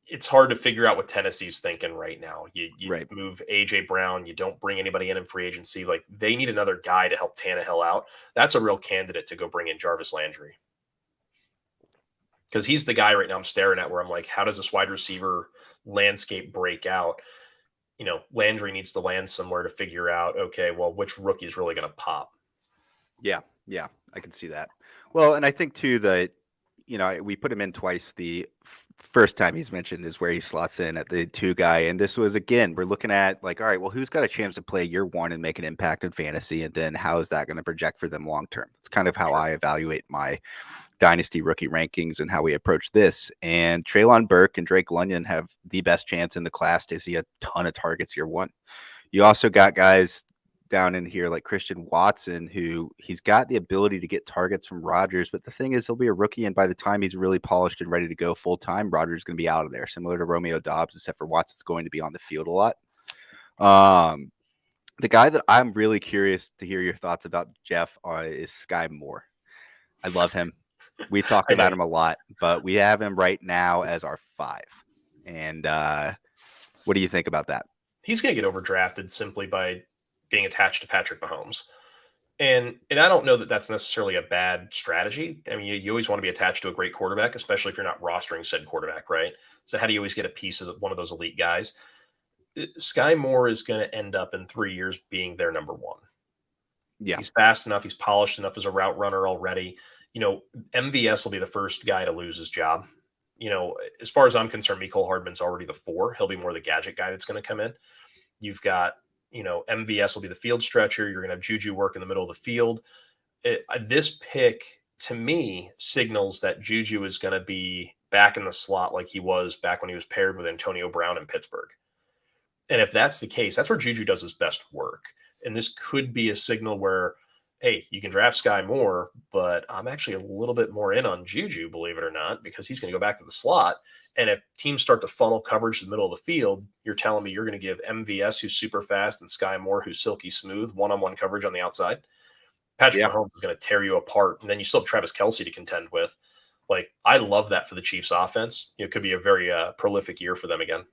It's hard to figure out what Tennessee's thinking right now. You move A.J. Brown. You don't bring anybody in free agency. Like, they need another guy to help Tannehill out. That's a real candidate to go bring in Jarvis Landry. Because he's the guy right now I'm staring at where I'm like, how does this wide receiver landscape break out? Landry needs to land somewhere to figure out, okay, well, which rookie is really going to pop? Yeah, I can see that. Well, and I think, too, that, we put him in twice. The first time he's mentioned is where he slots in at the 2 guy. And this was, again, we're looking at, like, all right, well, who's got a chance to play year 1 and make an impact in fantasy? And then how is that going to project for them long term? It's kind of how I evaluate my Dynasty rookie rankings and how we approach this. And Treylon Burke and Drake London have the best chance in the class to see a ton of targets year 1. You also got guys down in here like Christian Watson, who he's got the ability to get targets from Rodgers, but the thing is, he'll be a rookie, and by the time he's really polished and ready to go full time, Rodgers is going to be out of there, similar to Romeo Doubs, except for Watson's going to be on the field a lot. The guy that I'm really curious to hear your thoughts about, Jeff, is Sky Moore. I love him. We talked about him a lot, but we have him right now as our 5. And what do you think about that? He's going to get overdrafted simply by being attached to Patrick Mahomes. And I don't know that that's necessarily a bad strategy. I mean, you always want to be attached to a great quarterback, especially if you're not rostering said quarterback, right? So how do you always get a piece of one of those elite guys? Sky Moore is going to end up in 3 years being their number 1. Yeah. He's fast enough. He's polished enough as a route runner already. MVS will be the first guy to lose his job. as far as I'm concerned, Mecole Hardman's already the 4. He'll be more the gadget guy that's going to come in. You've got, MVS will be the field stretcher. You're going to have Juju work in the middle of the field. This pick, to me, signals that Juju is going to be back in the slot like he was back when he was paired with Antonio Brown in Pittsburgh. And if that's the case, that's where Juju does his best work. And this could be a signal where, hey, you can draft Sky Moore, but I'm actually a little bit more in on Juju, believe it or not, because he's going to go back to the slot. And if teams start to funnel coverage to the middle of the field, you're telling me you're going to give MVS, who's super fast, and Sky Moore, who's silky smooth, one-on-one coverage on the outside. Patrick Mahomes is going to tear you apart, and then you still have Travis Kelce to contend with. Like, I love that for the Chiefs offense. It could be a very prolific year for them again.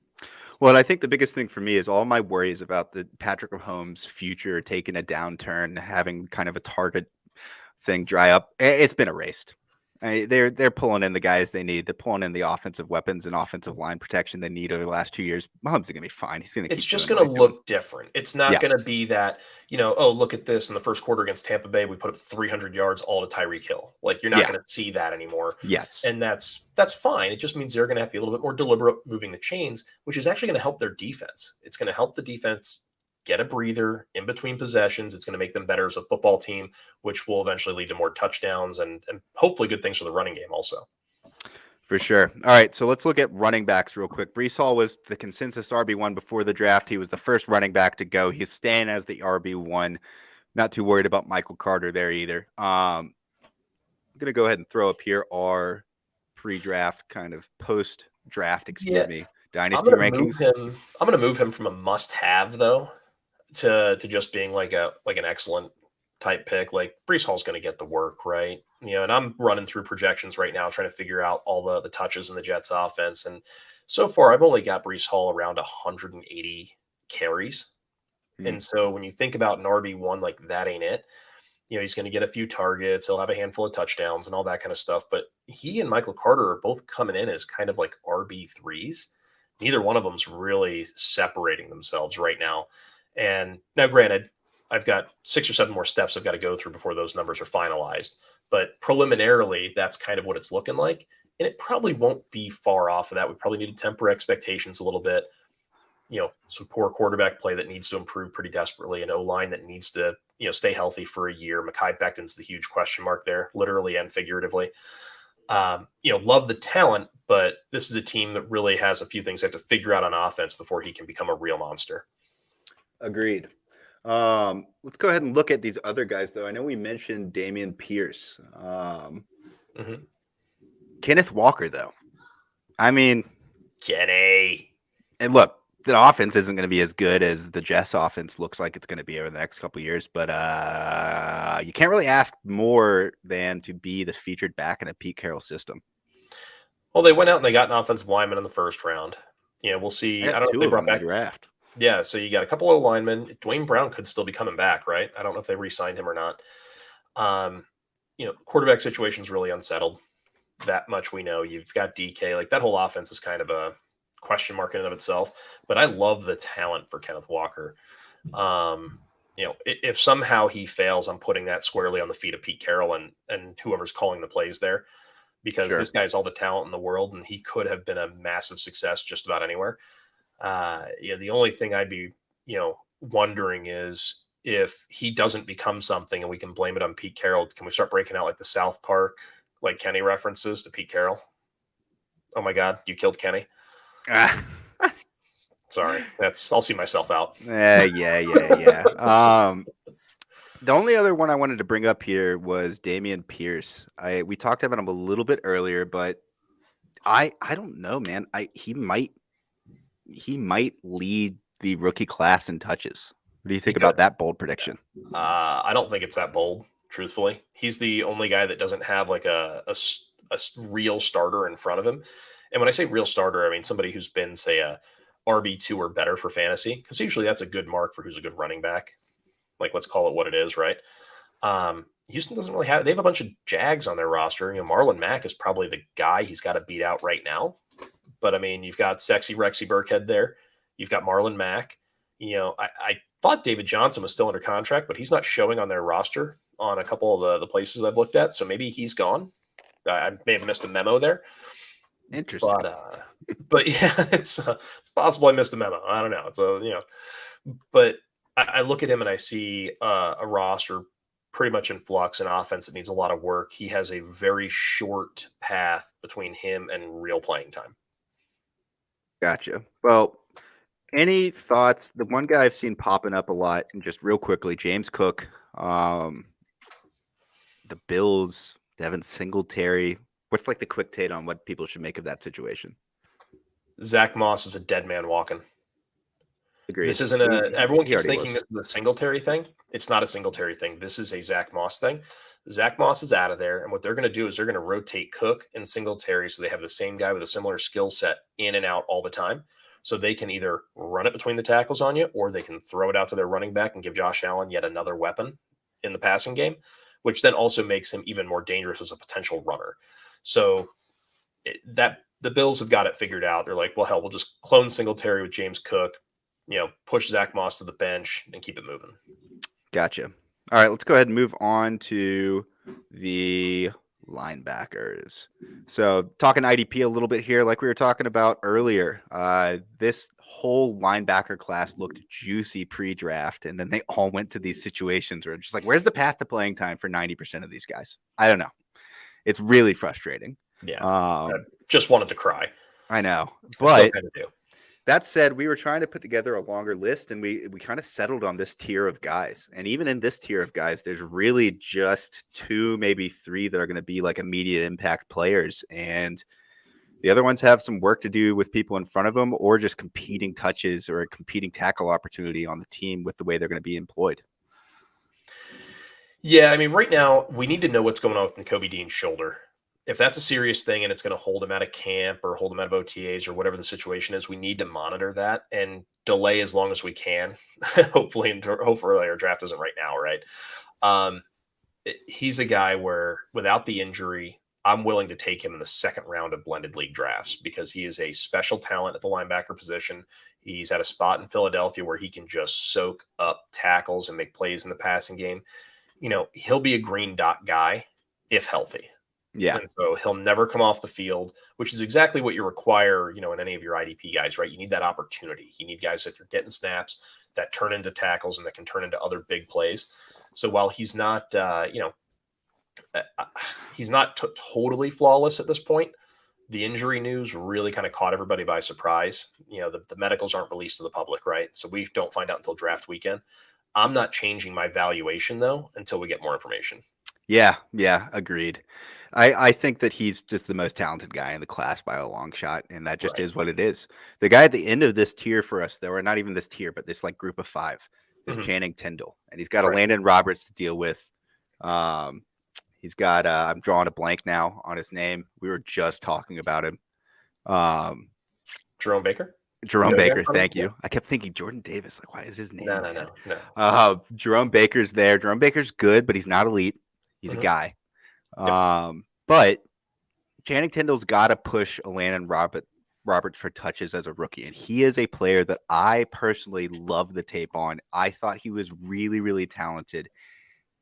Well, I think the biggest thing for me is all my worries about the Patrick Mahomes' future taking a downturn, having kind of a target thing dry up. It's been erased. They're pulling in the guys they need. They're pulling in the offensive weapons and offensive line protection they need over the last 2 years. Mahomes is going to be fine. He's going to. It's just going to look different. It's not going to be that, oh, look at this in the first quarter against Tampa Bay, we put up 300 yards all to Tyreek Hill. Like, you're not going to see that anymore. Yes, and that's fine. It just means they're going to have to be a little bit more deliberate moving the chains, which is actually going to help their defense. It's going to help the defense get a breather in between possessions. It's going to make them better as a football team, which will eventually lead to more touchdowns and hopefully good things for the running game also. For sure. All right, so let's look at running backs real quick. Breece Hall was the consensus RB1 before the draft. He was the first running back to go. He's staying as the RB1. Not too worried about Michael Carter there either. I'm going to go ahead and throw up here our pre-draft, kind of post-draft, Dynasty rankings. I'm going to move him from a must-have, though, to just being like an excellent type pick. Like, Breece Hall's going to get the work, right? And I'm running through projections right now, trying to figure out all the touches in the Jets offense. And so far, I've only got Breece Hall around 180 carries. And so when you think about an RB1, like, that ain't it. He's going to get a few targets. He'll have a handful of touchdowns and all that kind of stuff. But he and Michael Carter are both coming in as kind of like RB3s. Neither one of them's really separating themselves right now. And now, granted, I've got 6 or 7 more steps I've got to go through before those numbers are finalized. But preliminarily, that's kind of what it's looking like. And it probably won't be far off of that. We probably need to temper expectations a little bit. Some poor quarterback play that needs to improve pretty desperately. An O-line that needs to, stay healthy for a year. Mekhi Becton's the huge question mark there, literally and figuratively. Love the talent, but this is a team that really has a few things they have to figure out on offense before he can become a real monster. Agreed. Let's go ahead and look at these other guys, though. I know we mentioned Dameon Pierce. Kenneth Walker, though. I mean, Kenny. And look, the offense isn't going to be as good as the Jets offense looks like it's going to be over the next couple of years, but you can't really ask more than to be the featured back in a Pete Carroll system. Well, they went out and they got an offensive lineman in the first round. We'll see. I don't know if they brought back draft. Yeah, so you got a couple of linemen. Dwayne Brown could still be coming back, right? I don't know if they re-signed him or not. Quarterback situation's really unsettled. That much we know. You've got DK. Like, that whole offense is kind of a question mark in and of itself. But I love the talent for Kenneth Walker. If somehow he fails, I'm putting that squarely on the feet of Pete Carroll and whoever's calling the plays there. Because this guy's all the talent in the world, and he could have been a massive success just about anywhere. The only thing I'd be, wondering is if he doesn't become something and we can blame it on Pete Carroll, can we start breaking out like the South Park, like Kenny references to Pete Carroll? Oh my God, you killed Kenny. Sorry, I'll see myself out. Yeah. The only other one I wanted to bring up here was Dameon Pierce. We talked about him a little bit earlier, but I don't know, man. He might lead the rookie class in touches. What do you think about that bold prediction? I don't think it's that bold, truthfully. He's the only guy that doesn't have like a real starter in front of him. And when I say real starter, I mean somebody who's been, say, a RB2 or better for fantasy, because usually that's a good mark for who's a good running back. Like, let's call it what it is, right? Houston doesn't really have – they have a bunch of Jags on their roster. Marlon Mack is probably the guy he's got to beat out right now. But, I mean, you've got sexy Rexy Burkhead there. You've got Marlon Mack. I thought David Johnson was still under contract, but he's not showing on their roster on a couple of the places I've looked at. So maybe he's gone. I may have missed a memo there. Interesting. But yeah, it's possible I missed a memo. I don't know. It's a. But I look at him and I see a roster pretty much in flux, an offense that needs a lot of work. He has a very short path between him and real playing time. Gotcha. Well, any thoughts? The one guy I've seen popping up a lot, and just real quickly, James Cook, the Bills, Devin Singletary. What's like the quick take on what people should make of that situation? Zach Moss is a dead man walking. This Agreed. isn't everyone He keeps already thinking was. this is a Singletary thing. It's not a Singletary thing. This is a Zach Moss thing. Zach Moss is out of there. And what they're going to do is they're going to rotate Cook and Singletary so they have the same guy with a similar skill set in and out all the time. So they can either run it between the tackles on you or they can throw it out to their running back and give Josh Allen yet another weapon in the passing game, which then also makes him even more dangerous as a potential runner. So that the Bills have got it figured out. They're like, well, hell, we'll just clone Singletary with James Cook, push Zach Moss to the bench and keep it moving. Gotcha. All right, let's go ahead and move on to the linebackers. So talking IDP a little bit here, like we were talking about earlier, this whole linebacker class looked juicy pre-draft, and then they all went to these situations where it's just like, where's the path to playing time for 90% of these guys? I don't know. It's really frustrating. Yeah, I just wanted to cry. I know, I still but kind of do. that said, we were trying to put together a longer list, and we kind of settled on this tier of guys. And even in this tier of guys, there's really just 2, maybe 3 that are going to be like immediate impact players, and the other ones have some work to do with people in front of them, or just competing touches or a competing tackle opportunity on the team with the way they're going to be employed. Yeah, I mean, right now we need to know what's going on with Nakobe Dean's shoulder. If that's a serious thing and it's going to hold him out of camp or hold him out of OTAs or whatever the situation is, we need to monitor that and delay as long as we can. hopefully our draft isn't right now, right? He's a guy where without the injury, I'm willing to take him in the second round of blended league drafts because he is a special talent at the linebacker position. He's at a spot in Philadelphia where he can just soak up tackles and make plays in the passing game. He'll be a green dot guy if healthy. Yeah. And so he'll never come off the field, which is exactly what you require, in any of your IDP guys, right? You need that opportunity. You need guys that are getting snaps that turn into tackles and that can turn into other big plays. So while he's not, he's not totally flawless at this point, the injury news really kind of caught everybody by surprise. The medicals aren't released to the public, right? So we don't find out until draft weekend. I'm not changing my valuation, though, until we get more information. Yeah, agreed. I think that he's just the most talented guy in the class by a long shot, and that just is what it is. The guy at the end of this tier for us, though, or not even this tier, but this like group of 5, is Channing Tindall, and he's got a Landon Roberts to deal with. He's got I'm drawing a blank now on his name. We were just talking about him. Jerome Baker. Thank you. I kept thinking Jordan Davis. Like, why is his name? No. Jerome Baker's there. Jerome Baker's good, but he's not elite. He's a guy. But Channing Tindall's got to push Landon Roberts for touches as a rookie, and he is a player that I personally love the tape on. I thought he was really, really talented,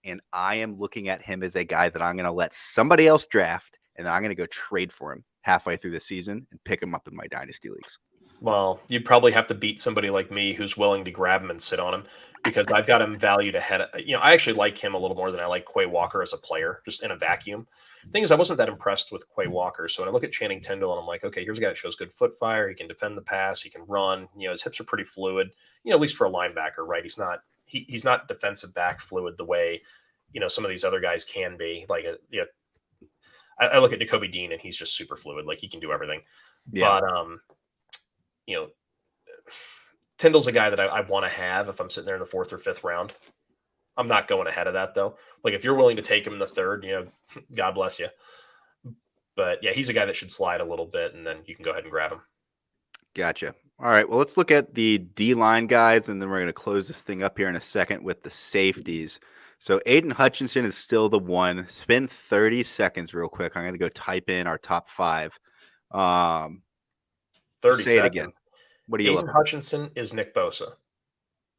and I am looking at him as a guy that I'm going to let somebody else draft, and I'm going to go trade for him halfway through the season and pick him up in my dynasty leagues. Well, you'd probably have to beat somebody like me who's willing to grab him and sit on him because I've got him valued ahead. I actually like him a little more than I like Quay Walker as a player, just in a vacuum. The thing is, I wasn't that impressed with Quay Walker. So when I look at Channing Tindall and I'm like, okay, here's a guy that shows good foot fire. He can defend the pass. He can run. His hips are pretty fluid, at least for a linebacker, right? He's not defensive back fluid the way, some of these other guys can be. Like, I look at Nakobe Dean and he's just super fluid. Like he can do everything. Yeah. But, Tyndall's a guy that I want to have if I'm sitting there in the 4th or 5th round. I'm not going ahead of that, though. Like, if you're willing to take him in the 3rd, God bless you. But, yeah, he's a guy that should slide a little bit, and then you can go ahead and grab him. Gotcha. All right, well, let's look at the D-line guys, and then we're going to close this thing up here in a second with the safeties. So Aiden Hutchinson is still the one. Spend 30 seconds real quick. I'm going to go type in our top 5. 30 say seconds. It again. What do you Aiden Hutchinson is Nick Bosa.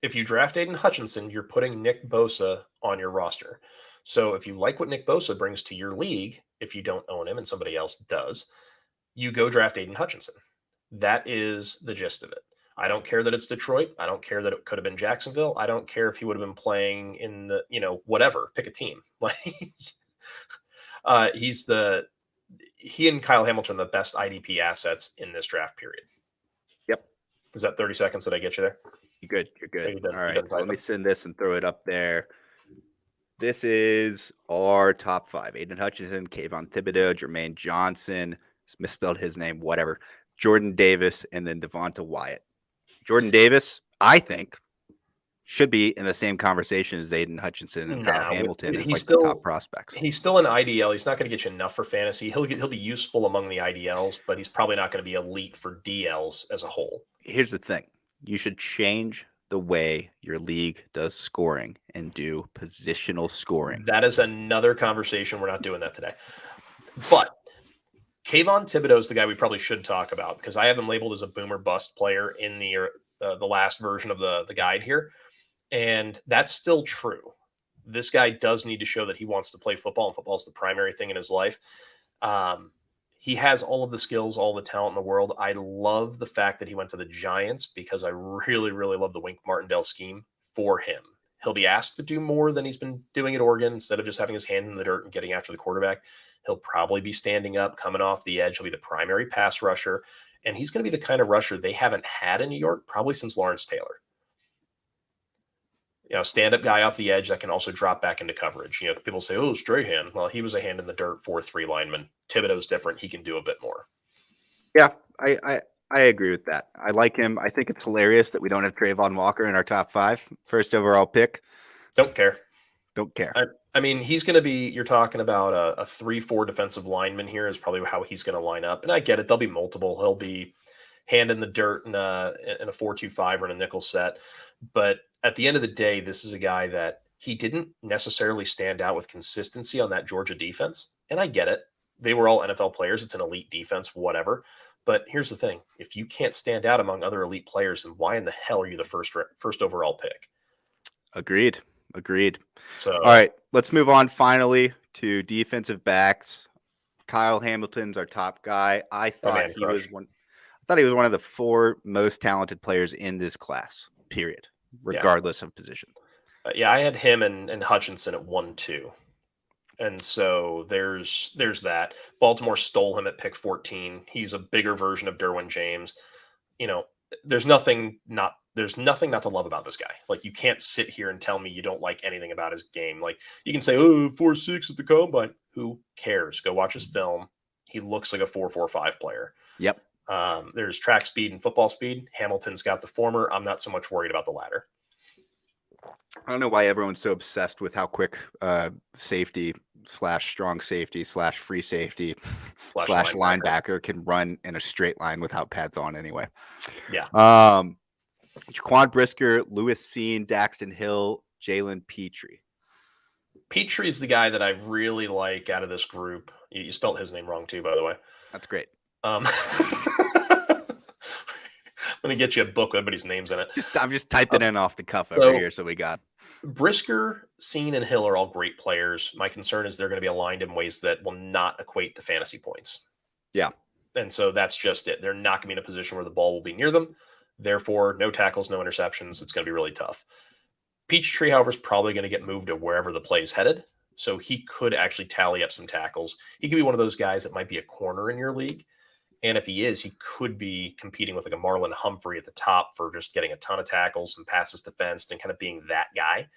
If you draft Aiden Hutchinson, you're putting Nick Bosa on your roster. So if you like what Nick Bosa brings to your league, if you don't own him and somebody else does, you go draft Aiden Hutchinson. That is the gist of it. I don't care that it's Detroit. I don't care that it could have been Jacksonville. I don't care if he would have been playing in the, whatever, pick a team. Like he and Kyle Hamilton are the best IDP assets in this draft period. Yep. Is that 30 seconds? Did I get you there? You're good. You're good. All right. So let me send this and throw it up there. This is our top 5. Aiden Hutchinson, Kayvon Thibodeau, Jermaine Johnson, misspelled his name, whatever. Jordan Davis, and then Devonta Wyatt. Jordan Davis, I think, should be in the same conversation as Aiden Hutchinson and Kyle Hamilton as like the top prospects. He's still an IDL. He's not going to get you enough for fantasy. He'll be useful among the IDLs, but he's probably not going to be elite for DLs as a whole. Here's the thing. You should change the way your league does scoring and do positional scoring. That is another conversation. We're not doing that today. But Kayvon Thibodeau is the guy we probably should talk about because I have him labeled as a boomer bust player in the last version of the guide here. And that's still true. This guy does need to show that he wants to play football, and football is the primary thing in his life. He has all of the skills, all the talent in the world. I love the fact that he went to the Giants because I really, really love the Wink Martindale scheme for him. He'll be asked to do more than he's been doing at Oregon instead of just having his hands in the dirt and getting after the quarterback. He'll probably be standing up, coming off the edge. He'll be the primary pass rusher, and he's going to be the kind of rusher they haven't had in New York probably since Lawrence Taylor. Stand-up guy off the edge that can also drop back into coverage. People say, oh, Strahan. Well, he was a hand in the dirt 4-3 lineman. Thibodeau's different. He can do a bit more. Yeah, I agree with that. I like him. I think it's hilarious that we don't have Trayvon Walker in our top 5. First overall pick. Don't care. Don't care. I mean, he's going to be, you're talking about a 3-4 defensive lineman here is probably how he's going to line up. And I get it. There'll be multiple. He'll be hand in the dirt in a 4-2-5 or in a nickel set. But at the end of the day, this is a guy that he didn't necessarily stand out with consistency on that Georgia defense. And I get it. They were all NFL players. It's an elite defense, whatever. But here's the thing. If you can't stand out among other elite players, then why in the hell are you the first overall pick? Agreed. So, all right, let's move on finally to defensive backs. Kyle Hamilton's our top guy. I thought he was one of the 4 most talented players in this class, period, regardless of position. I had him and Hutchinson at 1-2. And so there's that. Baltimore stole him at pick 14. He's a bigger version of Derwin James. There's nothing not to love about this guy. Like, you can't sit here and tell me you don't like anything about his game. Like, you can say, 4.6 at the combine. Who cares? Go watch his film. He looks like a 4.45 player. Yep. There's track speed and football speed. Hamilton's got the former. I'm not so much worried about the latter. I don't know why everyone's so obsessed with how quick safety / strong safety / free safety / linebacker can run in a straight line without pads on anyway. Yeah. Jaquan Brisker, Lewis Seen, Daxton Hill, Jalen Petrie. Petrie's the guy that I really like out of this group. You spelled his name wrong too, by the way. That's great. I'm going to get you a book with everybody's names in it. I'm just typing in off the cuff over here, so we got Brisker, Seen, and Hill are all great players. My concern is they're going to be aligned in ways that will not equate to fantasy points. Yeah. And so that's just it. They're not going to be in a position where the ball will be near them. Therefore, no tackles, no interceptions. It's going to be really tough. Peachtree, however, is probably going to get moved to wherever the play is headed. So he could actually tally up some tackles. He could be one of those guys that might be a corner in your league. And if he is, he could be competing with like a Marlon Humphrey at the top for just getting a ton of tackles and passes defensed and kind of being that guy.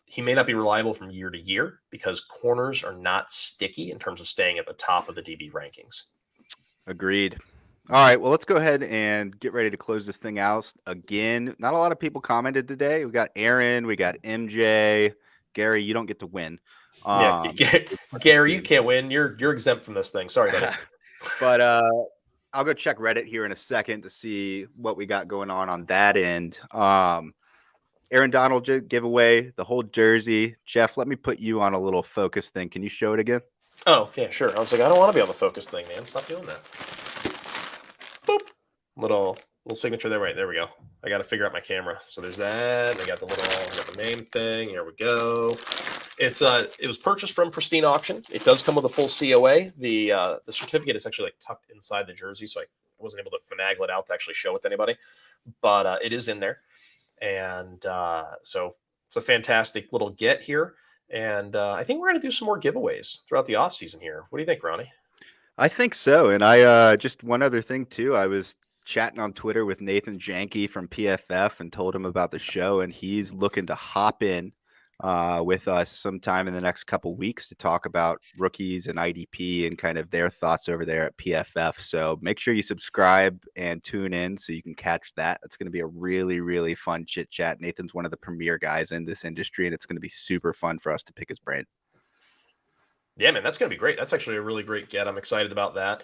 He may not be reliable from year to year because corners are not sticky in terms of staying at the top of the DB rankings. Agreed. All right, well, let's go ahead and get ready to close this thing out. Again, not a lot of people commented today. We got Aaron, we got MJ. Gary, you don't get to win. Gary, you can't win. You're exempt from this thing. Sorry about that. But I'll go check Reddit here in a second to see what we got going on that end. Aaron Donald gave away the whole jersey. Jeff, let me put you on a little focus thing. Can you show it again? Oh, yeah, sure. I was like, I don't want to be on the focus thing, man. Stop doing that. Boop. Little Little signature there, right? There we go. I got to figure out my camera. So there's that. I got the name thing. Here we go. It was purchased from Pristine Auction. It does come with a full COA. The certificate is actually like tucked inside the jersey, so I wasn't able to finagle it out to actually show it to anybody. But it is in there, and so it's a fantastic little get here. And I think we're going to do some more giveaways throughout the off season here. What do you think, Ronnie? I think so. And I just one other thing too. I was chatting on Twitter with Nathan Janke from PFF and told him about the show, and he's looking to hop in with us sometime in the next couple weeks to talk about rookies and IDP and kind of their thoughts over there at PFF. So make sure you subscribe and tune in so you can catch that. It's going to be a really, really fun chit chat. Nathan's one of the premier guys in this industry, and it's going to be super fun for us to pick his brain. Yeah, man, that's going to be great. That's actually a really great get. I'm excited about that.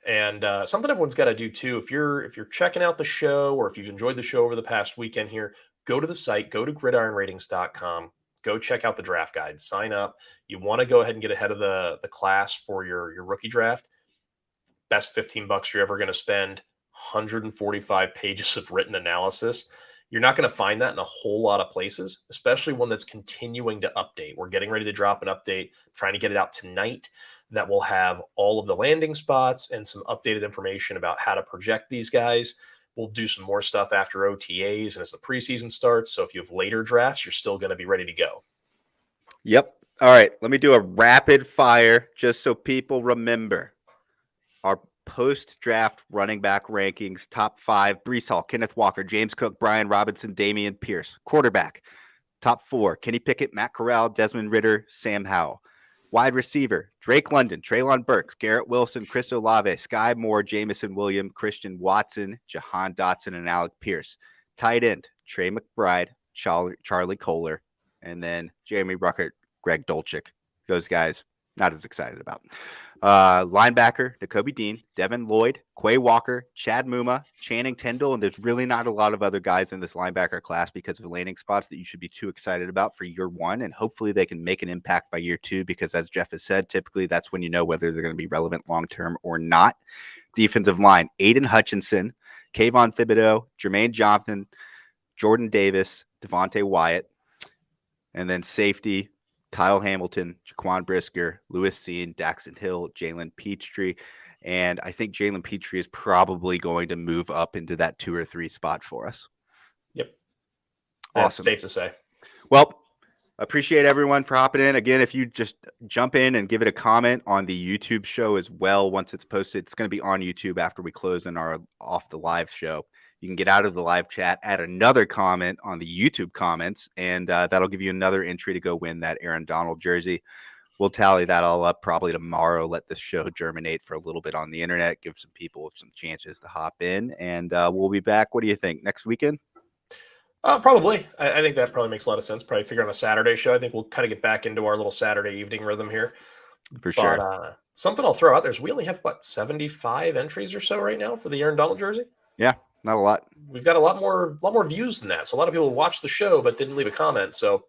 And something everyone's got to do too. If you're checking out the show, or if you've enjoyed the show over the past weekend here, go to the site, go to gridironratings.com, go check out the draft guide, sign up. You want to go ahead and get ahead of the class for your rookie draft. Best $15 you're ever going to spend. 145 pages of written analysis. You're not going to find that in a whole lot of places, especially one that's continuing to update. We're getting ready to drop an update, trying to get it out tonight, that will have all of the landing spots and some updated information about how to project these guys. We'll do some more stuff after OTAs and as the preseason starts. So if you have later drafts, you're still going to be ready to go. Yep. All right. Let me do a rapid fire just so people remember our post-draft running back rankings. Top 5, Breece Hall, Kenneth Walker, James Cook, Brian Robinson, Damian Pierce. Quarterback, top 4, Kenny Pickett, Matt Corral, Desmond Ridder, Sam Howell. Wide receiver, Drake London, Treylon Burks, Garrett Wilson, Chris Olave, Sky Moore, Jamison Williams, Christian Watson, Jahan Dotson, and Alec Pierce. Tight end, Trey McBride, Charlie Kohler, and then Jeremy Ruckert, Greg Dolchik. Those guys, not as excited about. Linebacker, Nakobe Dean, Devin Lloyd, Quay Walker, Chad Muma, Channing Tindall, and there's really not a lot of other guys in this linebacker class because of landing spots that you should be too excited about for year 1, and hopefully they can make an impact by year 2 because, as Jeff has said, typically that's when you know whether they're going to be relevant long-term or not. Defensive line, Aiden Hutchinson, Kayvon Thibodeau, Jermaine Johnson, Jordan Davis, Devontae Wyatt, and then safety, Kyle Hamilton, Jaquan Brisker, Lewis Seen, Daxton Hill, Jalen Peachtree. And I think Jalen Peachtree is probably going to move up into that 2 or 3 spot for us. Yep. Awesome. That's safe to say. Well, appreciate everyone for hopping in. Again, if you just jump in and give it a comment on the YouTube show as well, once it's posted, it's going to be on YouTube after we close in our off the live show. You can get out of the live chat, add another comment on the YouTube comments, and that'll give you another entry to go win that Aaron Donald jersey. We'll tally that all up probably tomorrow, let this show germinate for a little bit on the internet, give some people some chances to hop in, and we'll be back. What do you think, next weekend? Probably. I think that probably makes a lot of sense. Probably figure on a Saturday show. I think we'll kind of get back into our little Saturday evening rhythm here. For sure. But something I'll throw out there is we only have, 75 entries or so right now for the Aaron Donald jersey? Yeah. Not a lot. We've got a lot more views than that. So a lot of people watched the show but didn't leave a comment. So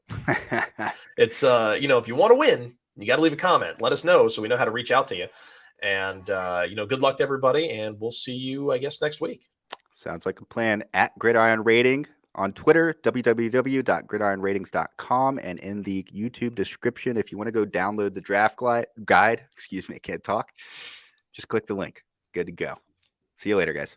it's if you want to win, you got to leave a comment. Let us know so we know how to reach out to you. And good luck to everybody. And we'll see you, I guess, next week. Sounds like a plan. At Gridiron Rating on Twitter, www.gridironratings.com, and in the YouTube description, if you want to go download the draft guide. Excuse me, I can't talk. Just click the link. Good to go. See you later, guys.